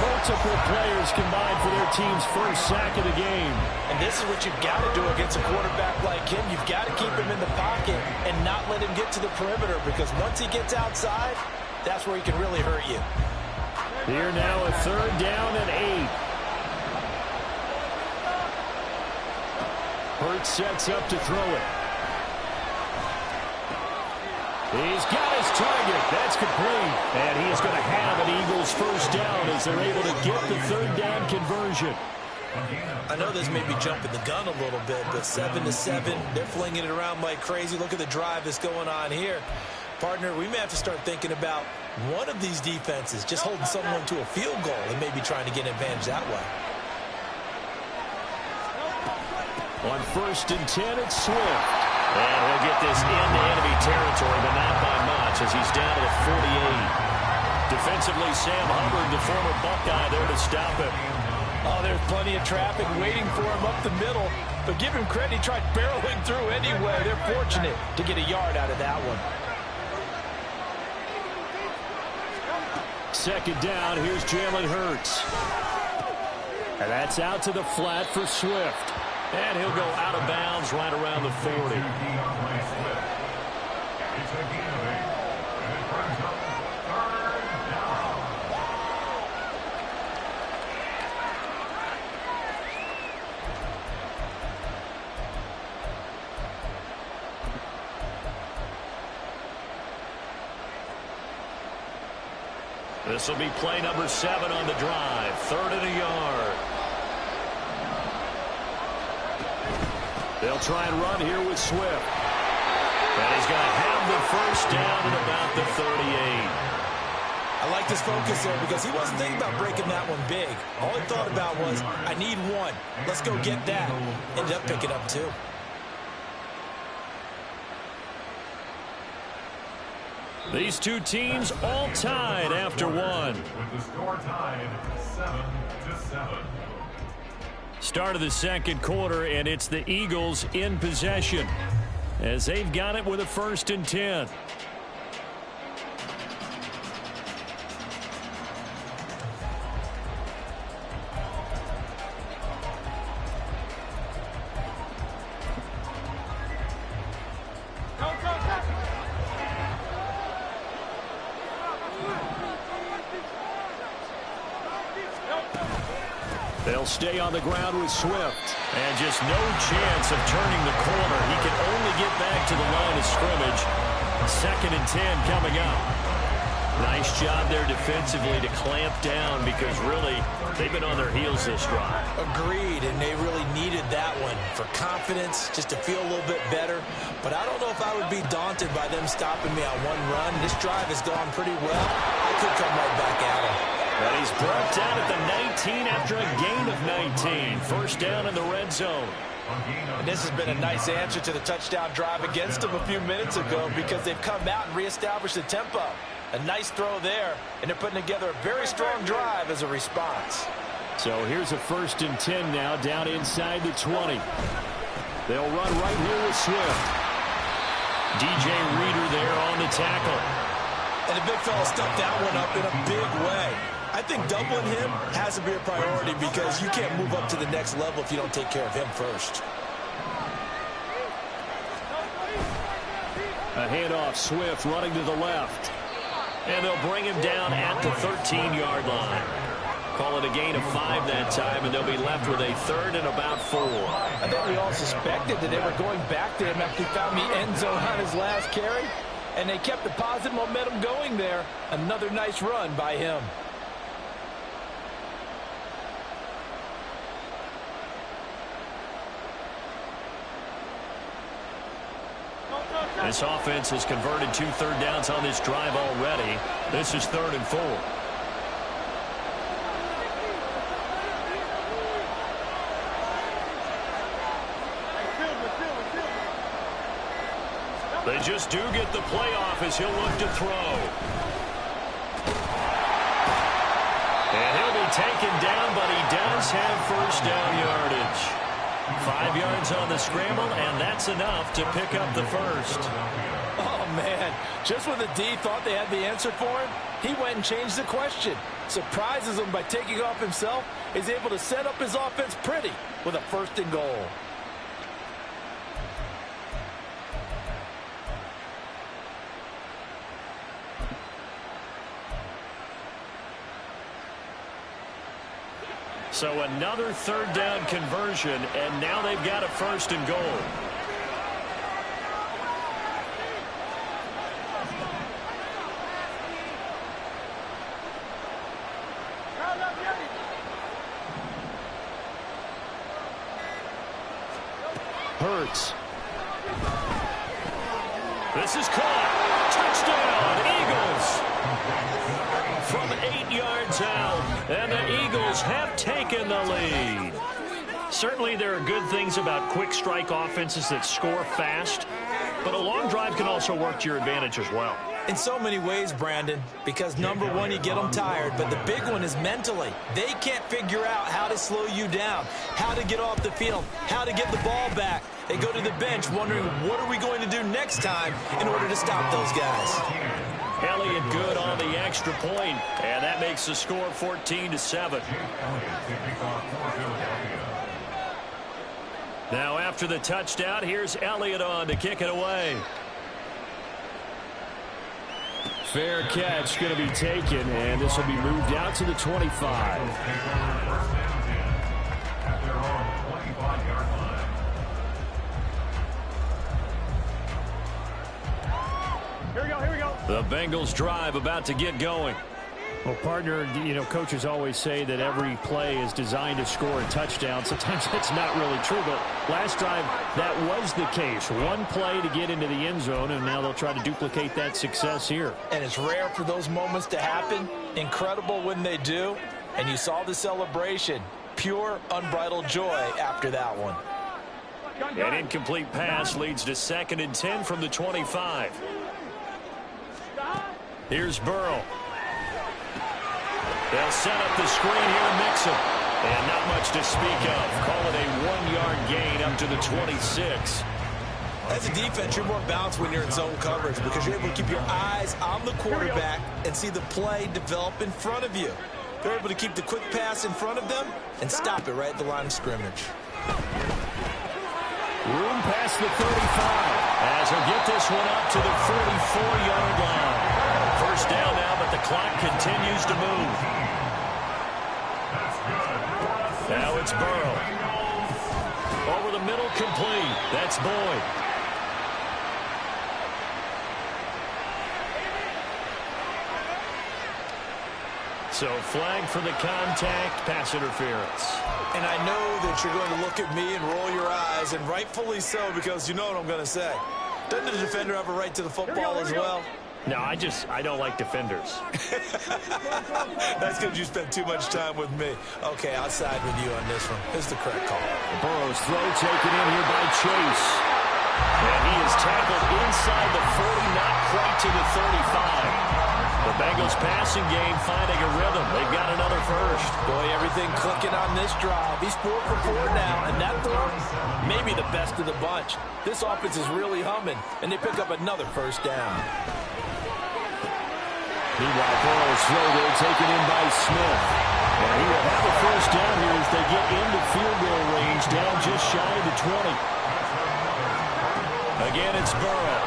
Speaker 6: Multiple players combined for their team's first sack of the game.
Speaker 3: And this is what you've got to do against a quarterback like him. You've got to keep him in the pocket and not let him get to the perimeter because once he gets outside, that's where he can really hurt you.
Speaker 6: Here now a 3rd down and 8. Hurts sets up to throw it. He's got his target. That's complete. And he is going to have an Eagles first down as they're able to get the 3rd down conversion.
Speaker 5: I know this may be jumping the gun a little bit, but 7-7, they're flinging it around like crazy. Look at the drive that's going on here. Partner, we may have to start thinking about one of these defenses just holding someone to a field goal and maybe trying to get an advantage that way.
Speaker 1: On 1st and 10, it's Swift. And he'll get this into enemy territory, but not by much as he's down to the 48. Defensively, Sam Hubbard, the former Buckeye, there to stop him.
Speaker 3: Oh, there's plenty of traffic waiting for him up the middle. But give him credit, he tried barreling through anyway. They're fortunate to get a yard out of that one.
Speaker 6: 2nd down, here's Jalen Hurts. And that's out to the flat for Swift.
Speaker 1: And he'll go out of bounds right around the 40.
Speaker 2: It's a gain of 8. And it brings up 3rd down.
Speaker 1: This will be play number 7 on the drive. 3rd and a yard.
Speaker 6: They'll try and run here with Swift.
Speaker 1: And he's going to have the first down at about the 38.
Speaker 5: I like this focus there because he wasn't thinking about breaking that one big. All he thought about was, I need 1. Let's go get that. Ended up picking up 2.
Speaker 1: These two teams all tied after 1.
Speaker 2: With the score tied 7-7.
Speaker 1: Start of the 2nd quarter, and it's the Eagles in possession as they've got it with a 1st and 10. They'll stay on the ground with Swift. And just no chance of turning the corner. He can only get back to the line of scrimmage. 2nd and 10 coming up. Nice job there defensively to clamp down because really they've been on their heels this drive.
Speaker 5: Agreed, and they really needed that one for confidence, just to feel a little bit better. But I don't know if I would be daunted by them stopping me on one run. This drive has gone pretty well. I could come right back at them.
Speaker 1: But he's brought down at the 19 after a gain of 19. First down in the red zone.
Speaker 3: And this has been a nice answer to the touchdown drive against them a few minutes ago because they've come out and reestablished the tempo. A nice throw there, and they're putting together a very strong drive as a response.
Speaker 6: So here's a 1st and 10 now, down inside the 20. They'll run right here with Swift. DJ Reader there on the tackle.
Speaker 3: And the big fella stuffed that one up in a big way. I think doubling him has to be a priority because you can't move up to the next level if you don't take care of him first.
Speaker 6: A handoff, Swift running to the left.
Speaker 1: And they'll bring him down at the 13-yard line. Call it a gain of 5 that time, and they'll be left with a 3rd and about 4.
Speaker 3: I think we all suspected that they were going back to him after he found the end zone on his last carry, and they kept the positive momentum going there. Another nice run by him.
Speaker 1: This offense has converted 2 third downs on this drive already. This is 3rd and 4. They just do get the playoff as he'll look to throw. And he'll be taken down, but he does have first down yardage. 5 yards on the scramble, and that's enough to pick up the first.
Speaker 3: Oh, man. Just when the D thought they had the answer for him, he went and changed the question. Surprises him by taking off himself. He's able to set up his offense pretty with a 1st and goal.
Speaker 1: So another 3rd down conversion, and now they've got a 1st and goal.
Speaker 6: Hurts.
Speaker 1: This is caught. Touchdown, Eagles. From 8 yards out, and the Eagles have taken the lead. Certainly there are good things about quick strike offenses that score fast, but a long drive can also work to your advantage as well.
Speaker 5: In so many ways, Brandon, because number one, you get them tired, but the big one is mentally. They can't figure out how to slow you down, how to get off the field, how to get the ball back. They go to the bench wondering, what are we going to do next time in order to stop those guys?
Speaker 1: Elliott good on the extra point, and that makes the score 14-7. Now after the touchdown, here's Elliott on to kick it away.
Speaker 6: Fair catch going to be taken, and this will be moved out to the 25.
Speaker 4: Here we go.
Speaker 1: The Bengals drive about to get going.
Speaker 6: Well, partner, you know, coaches always say that every play is designed to score a touchdown. Sometimes that's not really true, but last drive, that was the case. One play to get into the end zone, and now they'll try to duplicate that success here.
Speaker 3: And it's rare for those moments to happen. Incredible when they do. And you saw the celebration. Pure, unbridled joy after that one.
Speaker 1: An incomplete pass leads to 2nd and 10 from the 25. Here's Burrow. They'll set up the screen here and mix them. And not much to speak of. Call it a 1-yard gain up to the 26.
Speaker 5: As a defense, you're more balanced when you're in zone coverage because you're able to keep your eyes on the quarterback and see the play develop in front of you. They're able to keep the quick pass in front of them and stop it right at the line of scrimmage.
Speaker 6: Room past the 35.
Speaker 1: As he'll get this one up to the 44-yard line. First down now, but the clock continues to move. Now it's Burrow. Over the middle, complete. That's Boyd. So flag for the contact, pass interference.
Speaker 5: And I know that you're going to look at me and roll your eyes, and rightfully so, because you know what I'm going to say. Doesn't the defender have a right to the football as well?
Speaker 1: No, I don't like defenders.
Speaker 5: That's because you spent too much time with me. Okay, I'll side with you on this one. This is the correct call.
Speaker 6: Burrow's throw taken in here by Chase.
Speaker 1: And he is tackled inside the 40, not quite to the 35. The Bengals passing game finding a rhythm. They've got another first.
Speaker 3: Boy, everything clicking on this drive. He's 4 for 4 now, and that throw, maybe the best of the bunch. This offense is really humming, and they pick up another first down.
Speaker 6: Meanwhile, Burrow's throw there taken in by Smith. And he will have a first down here as they get into field goal range, down just shy of the 20. Again, it's Burrow.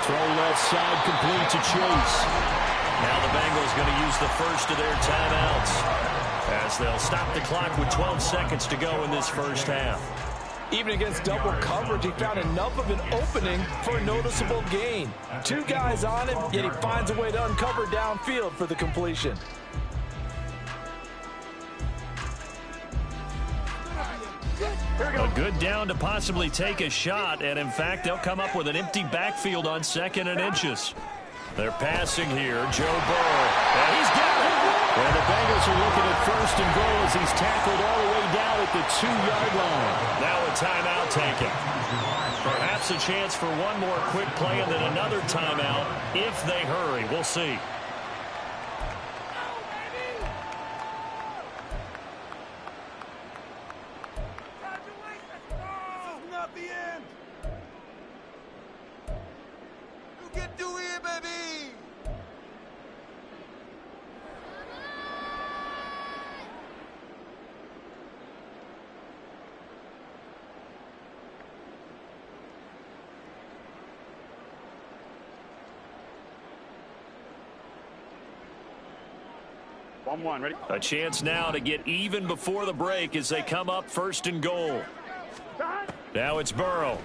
Speaker 6: Throw left side complete to Chase.
Speaker 1: Now the Bengals going to use the first of their timeouts as they'll stop the clock with 12 seconds to go in this first half.
Speaker 3: Even against double coverage, he found enough of an opening for a noticeable gain. 2 guys on him, yet he finds a way to uncover downfield for the completion.
Speaker 1: A good down to possibly take a shot, and in fact, they'll come up with an empty backfield on 2nd and inches. They're passing here, Joe Burrow, and he's got it! And the Bengals are looking at 1st and goal as he's tackled all the way down at the 2-yard line. Now a timeout taken. Perhaps a chance for one more quick play and then another timeout if they hurry. We'll see.
Speaker 4: Ready?
Speaker 1: A chance now to get even before the break as they come up 1st and goal. Now it's Burrow.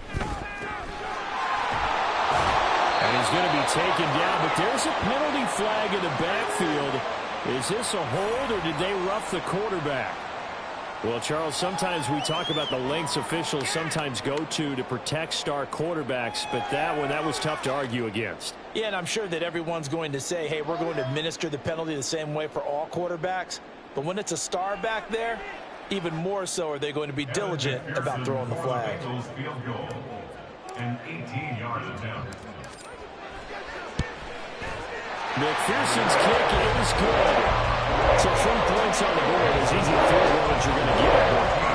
Speaker 6: And he's going to be taken down, but there's a penalty flag in the backfield. Is this a hold, or did they rough the quarterback? Well, Charles, sometimes we talk about the lengths officials sometimes go to protect star quarterbacks, but that was tough to argue against.
Speaker 3: Yeah, and I'm sure that everyone's going to say, hey, we're going to administer the penalty the same way for all quarterbacks. But when it's a star back there, even more so are they going to be diligent about throwing the flag.
Speaker 2: Field goal. An 18-yard attempt.
Speaker 6: McPherson's kick is good. So 3 points on the board. As easy to field goal as you're going to get.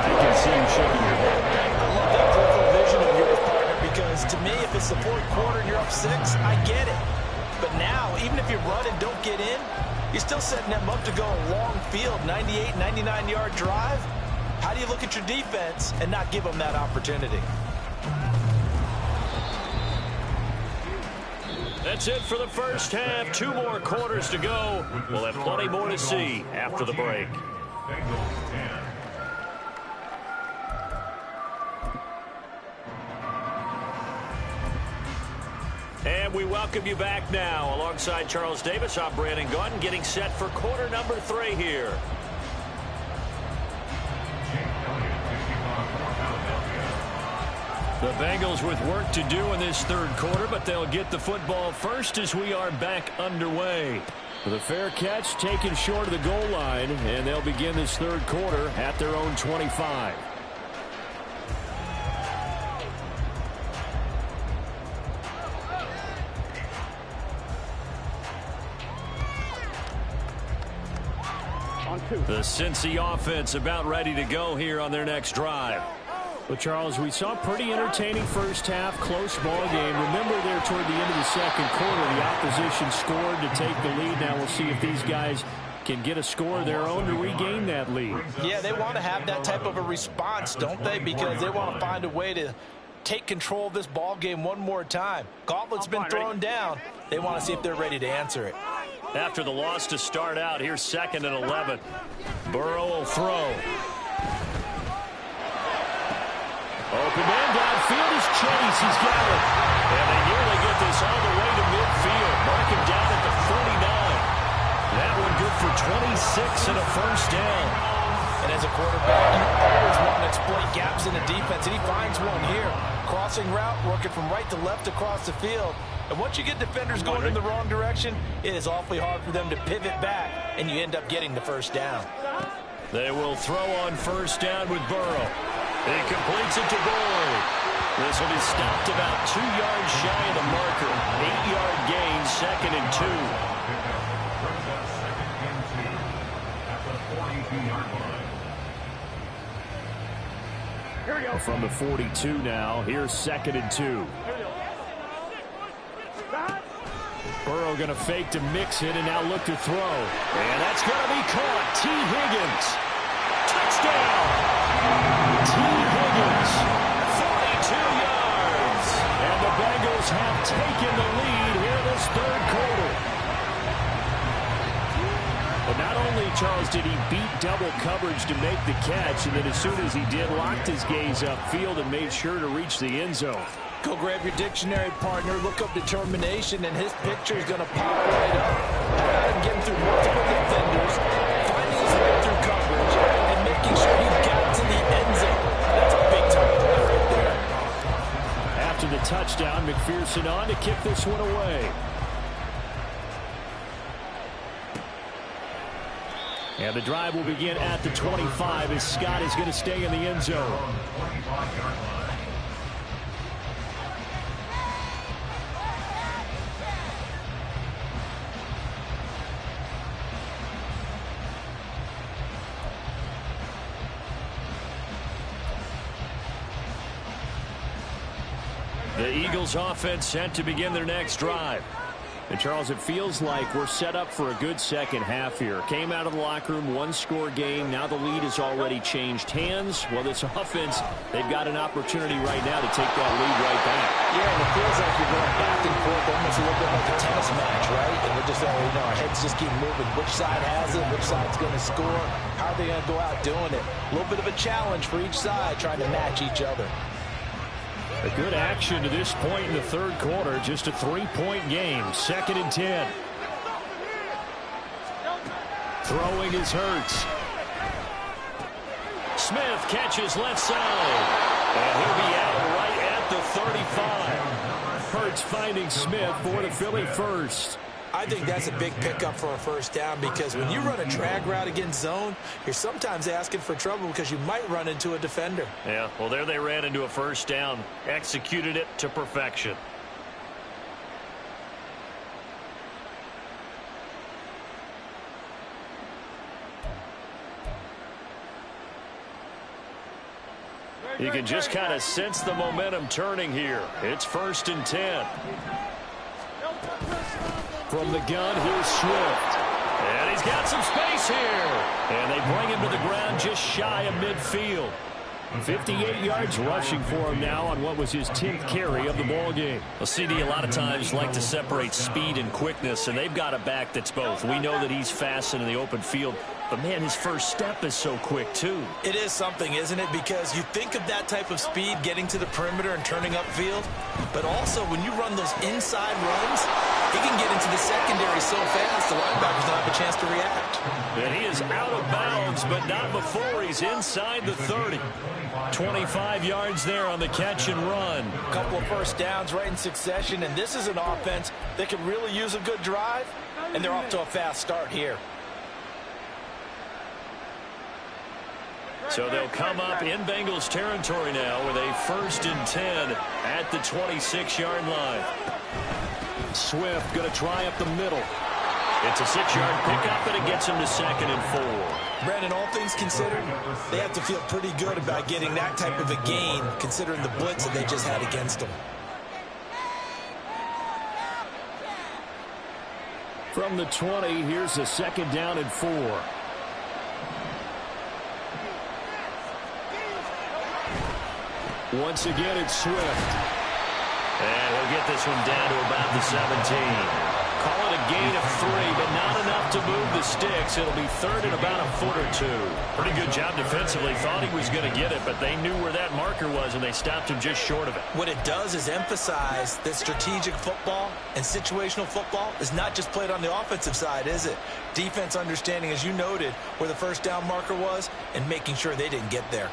Speaker 6: I can see you shaking your head.
Speaker 3: I love that peripheral vision of yours, partner, because to me, if it's the 4th quarter and you're up 6, I get it. But now, even if you run and don't get in, you're still setting them up to go a long field, 98, 99-yard drive. How do you look at your defense and not give them that opportunity?
Speaker 1: That's it for the first half. 2 more quarters to go. We'll have plenty more to see after the break.
Speaker 2: Bengals 10.
Speaker 1: And we welcome you back now. Alongside Charles Davis, I'm Brandon Gaudin, getting set for quarter number 3 here. The Bengals with work to do in this 3rd quarter, but they'll get the football first as we are back underway.
Speaker 6: The fair catch taken short of the goal line, and they'll begin this 3rd quarter at their own 25.
Speaker 1: The Cincy offense about ready to go here on their next drive.
Speaker 6: Well, Charles, we saw a pretty entertaining first half, close ball game. Remember there toward the end of the 2nd quarter, the opposition scored to take the lead. Now we'll see if these guys can get a score of their own to regain that lead.
Speaker 3: Yeah, they want to have that type of a response, don't they? Because they want to find a way to take control of this ball game one more time. Gauntlet's been thrown down. They want to see if they're ready to answer it.
Speaker 1: After the loss to start out, here's 2nd and 11. Burrow will throw.
Speaker 6: Open man downfield is Chase. He's got it.
Speaker 1: And they nearly get this all the way to midfield. Mark him down at the 49. That one good for 26 and a first down.
Speaker 3: And as a quarterback, you always want to exploit gaps in the defense, and he finds one here. Crossing route, working from right to left across the field. And once you get defenders going in the wrong direction, it is awfully hard for them to pivot back, and you end up getting the first down.
Speaker 1: They will throw on first down with Burrow. He completes it to Boyd. This will be stopped about 2 yards shy of the marker. 8-yard gain, 2nd and 2.
Speaker 2: Here we go.
Speaker 6: From the 42 now, here's 2nd and 2. Burrow going to fake to mix it and now look to throw. And that's going to be caught. T. Higgins. Touchdown. T. Higgins. 42 yards. And the Bengals have taken the lead here this third quarter. But not only, Charles, did he beat double coverage to make the catch, and then as soon as he did, locked his gaze upfield and made sure to reach the end zone.
Speaker 3: Go grab your dictionary, partner. Look up determination, and his picture is going to pop right up. Getting through multiple defenders, finding his way through coverage, and making sure he got to the end zone. That's a big-time play right there.
Speaker 6: After the touchdown, McPherson on to kick this one away. And the drive will begin at the 25 as Scott is going to stay in the end zone. The Eagles offense set to begin their next drive. And, Charles, it feels like we're set up for a good second half here. Came out of the locker room, one-score game. Now the lead has already changed hands. Well, this offense, they've got an opportunity right now to take that lead right back.
Speaker 3: Yeah, and it feels like you're going back and forth, almost a little bit like a tennis match, right? And we're just, our heads just keep moving. Which side has it? Which side's going to score? How are they going to go out doing it? A little bit of a challenge for each side, trying to match each other.
Speaker 6: A good action to this point in the third quarter. Just a 3-point game. 2nd and 10. Throwing is Hurts. Smith catches left side. And he'll be out right at the 35. Hurts finding Smith for the Philly first.
Speaker 5: I think that's a big pickup for a first down because when you run a drag route against zone, you're sometimes asking for trouble because you might run into a defender.
Speaker 1: Yeah, well, there they ran into a first down. Executed it to perfection. You can just kind of sense the momentum turning here. It's 1st and 10.
Speaker 6: From the gun, here's Swift.
Speaker 1: And he's got some space here. And they bring him to the ground just shy of midfield.
Speaker 6: 58 yards rushing for him now on what was his 10th carry of the ball game.
Speaker 1: Well, CD a lot of times like to separate speed and quickness, and they've got a back that's both. We know that he's fast in the open field, but, man, his first step is so quick, too.
Speaker 5: It is something, isn't it? Because you think of that type of speed getting to the perimeter and turning upfield, but also when you run those inside runs, he can get into the secondary so fast the linebackers don't have a chance to react.
Speaker 1: And he is out of bounds, but not before he's inside the 30. 25 yards there on the catch and run.
Speaker 3: A couple of first downs right in succession, and this is an offense that can really use a good drive, and they're off to a fast start here.
Speaker 1: So they'll come up in Bengals territory now with a 1st and 10 at the 26-yard line.
Speaker 6: Swift going to try up the middle.
Speaker 1: It's a 6-yard pickup, and it gets him to 2nd and 4.
Speaker 5: Brandon, all things considered, they have to feel pretty good about getting that type of a gain, considering the blitz that they just had against them.
Speaker 6: From the 20, here's a 2nd down and 4. Once again, it's Swift.
Speaker 1: And he'll get this one down to about the 17. Call it a gain of 3, but not enough to move the sticks. It'll be 3rd and about a foot or 2. Pretty good job defensively. Thought he was going to get it, but they knew where that marker was, and they stopped him just short of it.
Speaker 5: What it does is emphasize that strategic football and situational football is not just played on the offensive side, is it? Defense understanding, as you noted, where the first down marker was and making sure they didn't get there.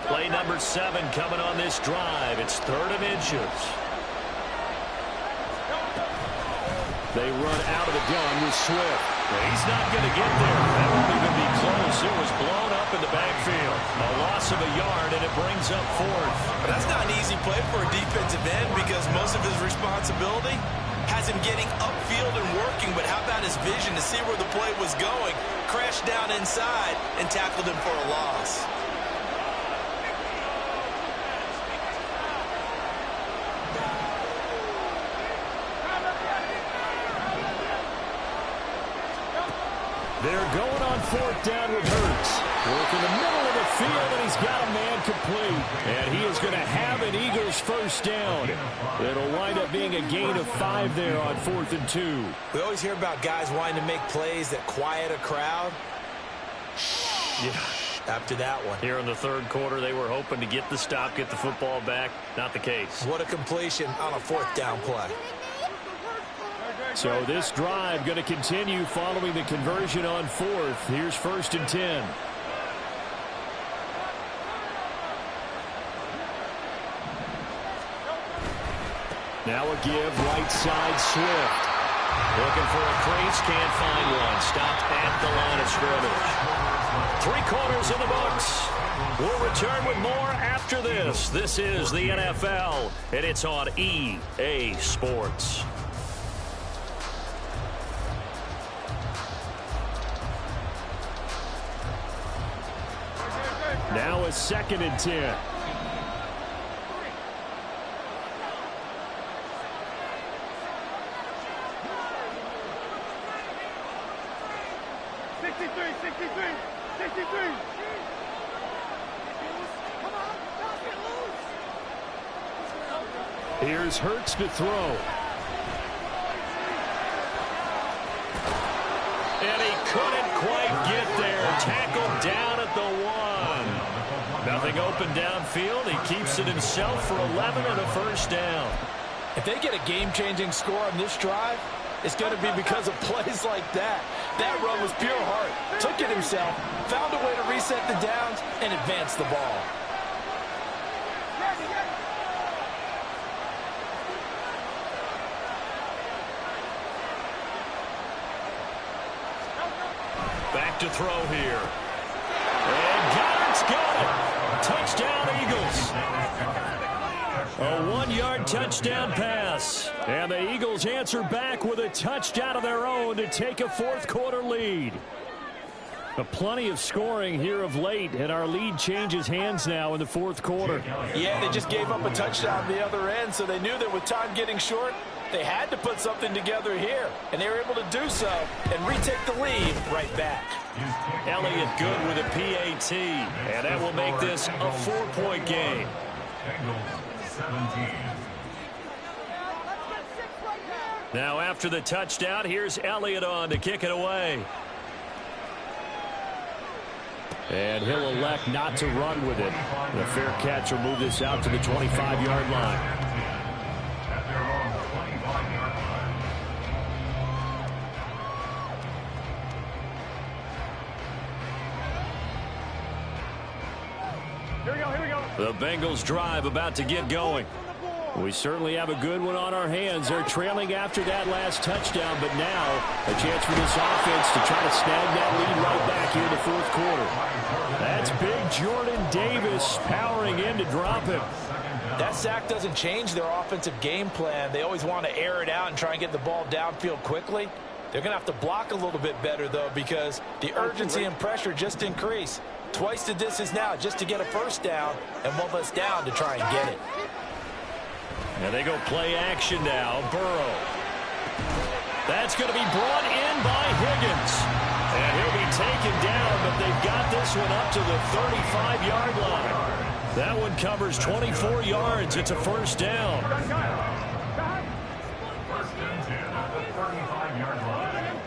Speaker 1: Play Play number 7 coming on this drive. It's 3rd and inches.
Speaker 6: They run out of the gun with Swift.
Speaker 1: He's not going to get there. That won't even be close. It was blown up in the backfield. A loss of a yard, and it brings up 4th.
Speaker 5: But that's not an easy play for a defensive end because most of his responsibility has him getting upfield and working. But how about his vision to see where the play was going, crashed down inside, and tackled him for a loss.
Speaker 6: They're going on 4th down with Hurts. Work in the middle of the field, and he's got a man complete. And he is going to have an Eagles first down. It'll wind up being a gain of 5 there on 4th and 2.
Speaker 5: We always hear about guys wanting to make plays that quiet a crowd. Yeah. After that one.
Speaker 1: Here in the 3rd quarter, they were hoping to get the stop, get the football back. Not the case.
Speaker 5: What a completion on a 4th down play.
Speaker 6: So this drive going to continue following the conversion on 4th. Here's 1st and 10. Now a give, right side, Swift.
Speaker 1: Looking for a crease, can't find one. Stopped at the line of scrimmage. 3 quarters in the books. We'll return with more after this. This is the NFL, and it's on EA Sports.
Speaker 6: Now a 2nd and 10. Here's Hurts to throw.
Speaker 1: And he couldn't quite get there. Tackled down at the 1. Nothing open downfield. He keeps it himself for 11 and a first down.
Speaker 3: If they get a game-changing score on this drive, it's going to be because of plays like that. That run was pure heart. Took it himself, found a way to reset the downs, and advance the ball.
Speaker 1: Back to throw here. And Goddard's got it. Touchdown, Eagles. A 1-yard touchdown pass. And the Eagles answer back with a touchdown of their own to take a 4th quarter lead.
Speaker 6: Plenty of scoring here of late, and our lead changes hands now in the 4th quarter.
Speaker 3: Yeah, they just gave up a touchdown on the other end, so they knew that with time getting short, they had to put something together here, and they were able to do so and retake the lead right back.
Speaker 1: Elliott good with a PAT, and that will make this a 4-point game.
Speaker 2: Bengals 17.
Speaker 1: Now after the touchdown, here's Elliott on to kick it away.
Speaker 6: And he'll elect not to run with it. And a fair catch will move this out to the 25-yard line.
Speaker 2: At their own 25-yard line.
Speaker 4: Here we go, here we go.
Speaker 1: The Bengals drive about to get going.
Speaker 6: We certainly have a good one on our hands. They're trailing after that last touchdown, but now a chance for this offense to try to snag that lead right back here in the 4th quarter. That's big Jordan Davis powering in to drop him.
Speaker 3: That sack doesn't change their offensive game plan. They always want to air it out and try and get the ball downfield quickly. They're going to have to block a little bit better, though, because the urgency and pressure just increase. Twice the distance now just to get a first down, and one less down to try and get it.
Speaker 1: And they go play action now. Burrow. That's going to be brought in by Higgins. And he'll be taken down, but they've got this one up to the 35-yard line. That one covers 24 yards. It's a first down.
Speaker 2: First and 10 at the 35-yard line.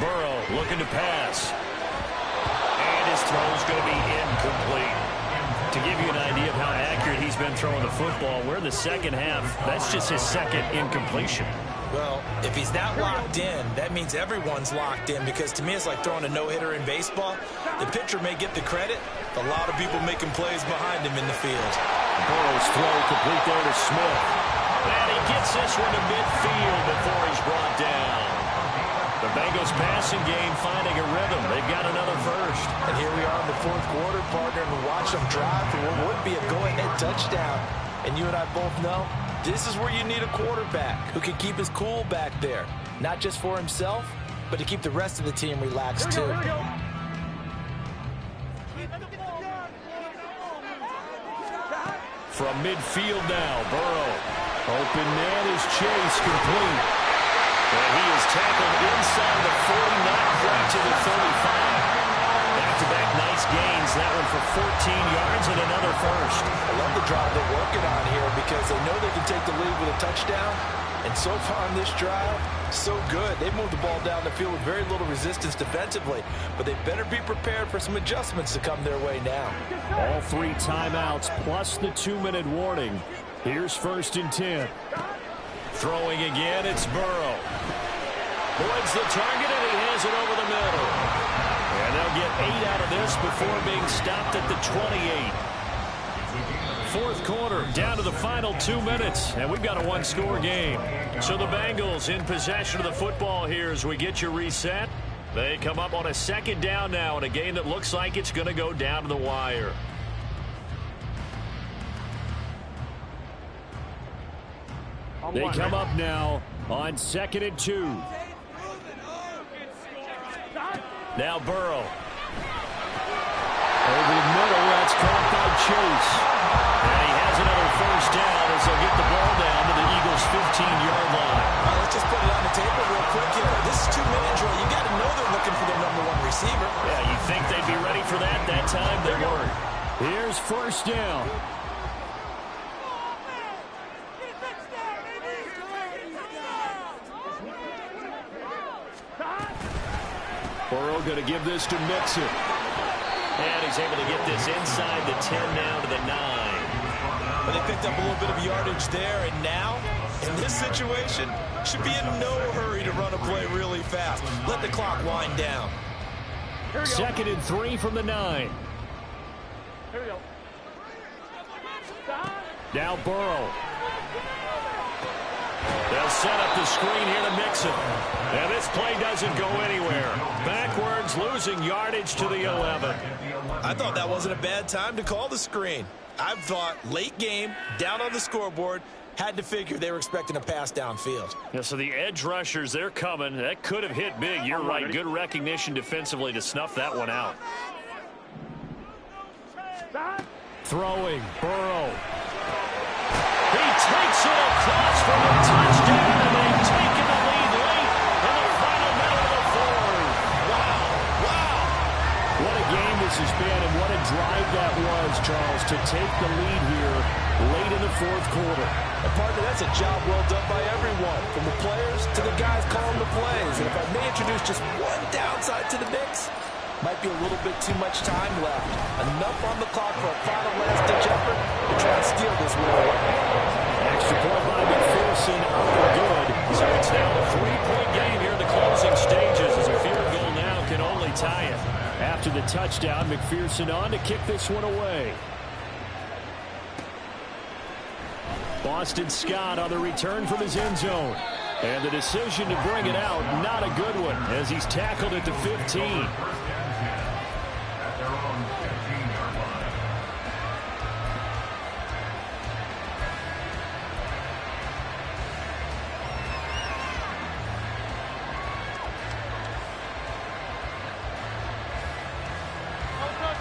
Speaker 1: Burrow looking to pass. And his throw's going to be incomplete. To give you an idea of how accurate he's been throwing the football, we're in the second half. That's just his 2nd incompletion.
Speaker 5: Well, if he's not locked in, that means everyone's locked in, because to me it's like throwing a no-hitter in baseball. The pitcher may get the credit, a lot of people making plays behind him in the field.
Speaker 6: Burrow's throw complete there to Smith.
Speaker 1: And he gets this one to midfield before he's brought down. The Bengals passing game finding a rhythm. They've got another first.
Speaker 3: And here we are in the fourth quarter, partner, and watch them drive for what would be a go-ahead touchdown. And you and I both know this is where you need a quarterback who can keep his cool back there. Not just for himself, but to keep the rest of the team relaxed too.
Speaker 4: Here we go.
Speaker 1: From midfield now, Burrow. Open man is Chase, complete. And he is tackled inside the 40, not quite to the 35. Back-to-back nice gains. That one for 14 yards and another first.
Speaker 3: I love the drive they're working on here because they know they can take the lead with a touchdown. And so far on this drive, so good. They moved the ball down the field with very little resistance defensively, but they better be prepared for some adjustments to come their way now.
Speaker 6: All 3 timeouts plus the 2-minute warning. Here's 1st and 10.
Speaker 1: Throwing again, it's Burrow. Woods the target, and he has it over the middle. And they'll get 8 out of this before being stopped at the 28. Fourth quarter, down to the final 2 minutes, and we've got a 1-score game. So the Bengals in possession of the football here as we get you reset. They come up on a 2nd down now in a game that looks like it's going to go down to the wire.
Speaker 6: They come up now on 2nd and 2.
Speaker 1: Now Burrow.
Speaker 6: Over the middle, that's caught by Chase.
Speaker 1: And he has another first down as they'll get the ball down to the Eagles' 15-yard line.
Speaker 5: Let's just put it on the table real quick here. This is 2-minute drill. You got to know they're looking for their #1 receiver.
Speaker 1: Yeah, you think they'd be ready for that? That time they weren't.
Speaker 6: Here's 1st down. Burrow going to give this to Mixon.
Speaker 1: And he's able to get this inside the 10 now to the 9.
Speaker 5: But they picked up a little bit of yardage there, and now, in this situation, should be in no hurry to run a play really fast. Let the clock wind down.
Speaker 6: 2nd and 3 from the 9.
Speaker 4: Here we go.
Speaker 6: Now Burrow.
Speaker 1: They'll set up the screen here to Mixon. And this play doesn't go anywhere. Backwards, losing yardage to the 11.
Speaker 5: I thought that wasn't a bad time to call the screen. I thought late game, down on the scoreboard, had to figure they were expecting a pass downfield.
Speaker 1: Yeah, so the edge rushers, they're coming. That could have hit big. You're right. Good recognition defensively to snuff that one out.
Speaker 6: Throwing, Burrow.
Speaker 1: He takes it across for a touchdown, and they've taken the lead late in the final minute of the 4th.
Speaker 5: Wow, wow.
Speaker 6: What a game this has been, and what a drive that was, Charles, to take the lead here late in the 4th quarter.
Speaker 3: And partner, that's a job well done by everyone, from the players to the guys calling the plays. And if I may introduce just one downside to the mix, might be a little bit too much time left. Enough on the clock for a final last-ditch effort to try and steal this one away.
Speaker 6: Extra point by McPherson, up and good.
Speaker 1: So it's now a 3-point game here in the closing stages as a field goal now can only tie it.
Speaker 6: After the touchdown, McPherson on to kick this one away. Boston Scott on the return from his end zone. And the decision to bring it out, not a good one, as he's tackled at the 15.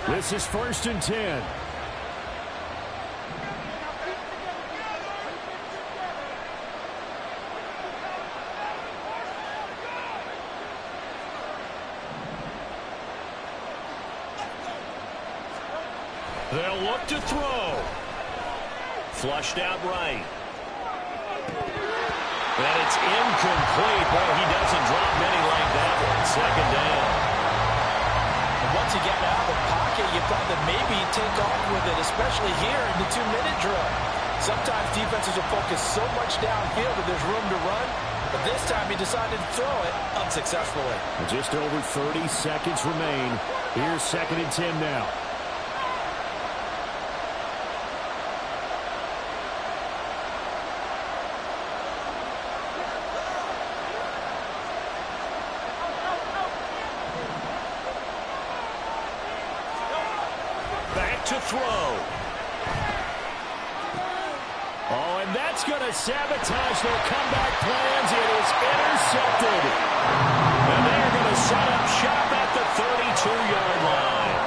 Speaker 6: This is 1st and 10.
Speaker 1: They'll look to throw. Flushed out right. And it's incomplete. Boy, he doesn't drop many like that one. 2nd down.
Speaker 3: And once you get out of the pocket, you thought that maybe you'd take off with it, especially here in the 2-minute drill. Sometimes defenses will focus so much downfield that there's room to run. But this time he decided to throw it unsuccessfully.
Speaker 6: Just over 30 seconds remain. Here's 2nd and 10 now.
Speaker 1: Back to throw.
Speaker 6: Oh, and that's going to sabotage their comeback plans. It is intercepted.
Speaker 1: And they're going to set up shop at the 32-yard line.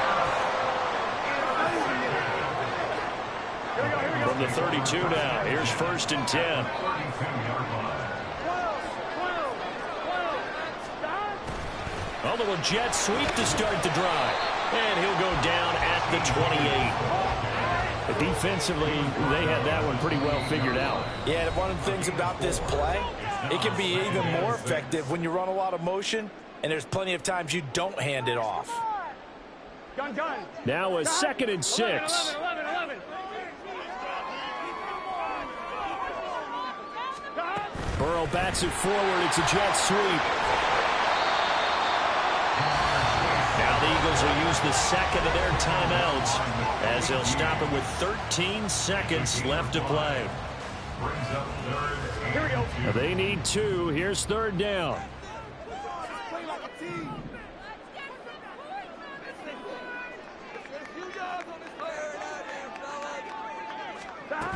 Speaker 1: From the 32 now, here's 1st and 10. A little jet sweep to start the drive. And he'll go down at the 28.
Speaker 6: Defensively, they had that one pretty well figured out.
Speaker 3: Yeah, one of the things about this play, it can be even more effective when you run a lot of motion, and there's plenty of times you don't hand it off.
Speaker 4: Gun.
Speaker 6: Now a 2nd and 6.
Speaker 4: 11.
Speaker 6: Burrow bats it forward. It's a jet sweep.
Speaker 1: Now the Eagles will use the 2nd of their timeouts as they'll stop it with 13 seconds left to play.
Speaker 4: Here we go.
Speaker 6: They need 2. Here's 3rd down.
Speaker 7: Play like a team. There's a few yards on this player out there, fellas.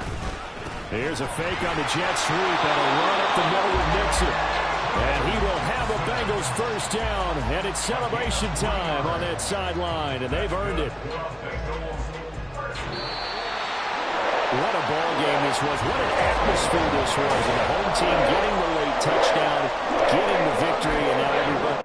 Speaker 6: Here's a fake on the jet sweep and a run up the middle with Nixon. And he will have a Bengals 1st down, and it's celebration time on that sideline, and they've earned it. What a ball game this was. What an atmosphere this was. And the home team getting the late touchdown, getting the victory, and now everybody.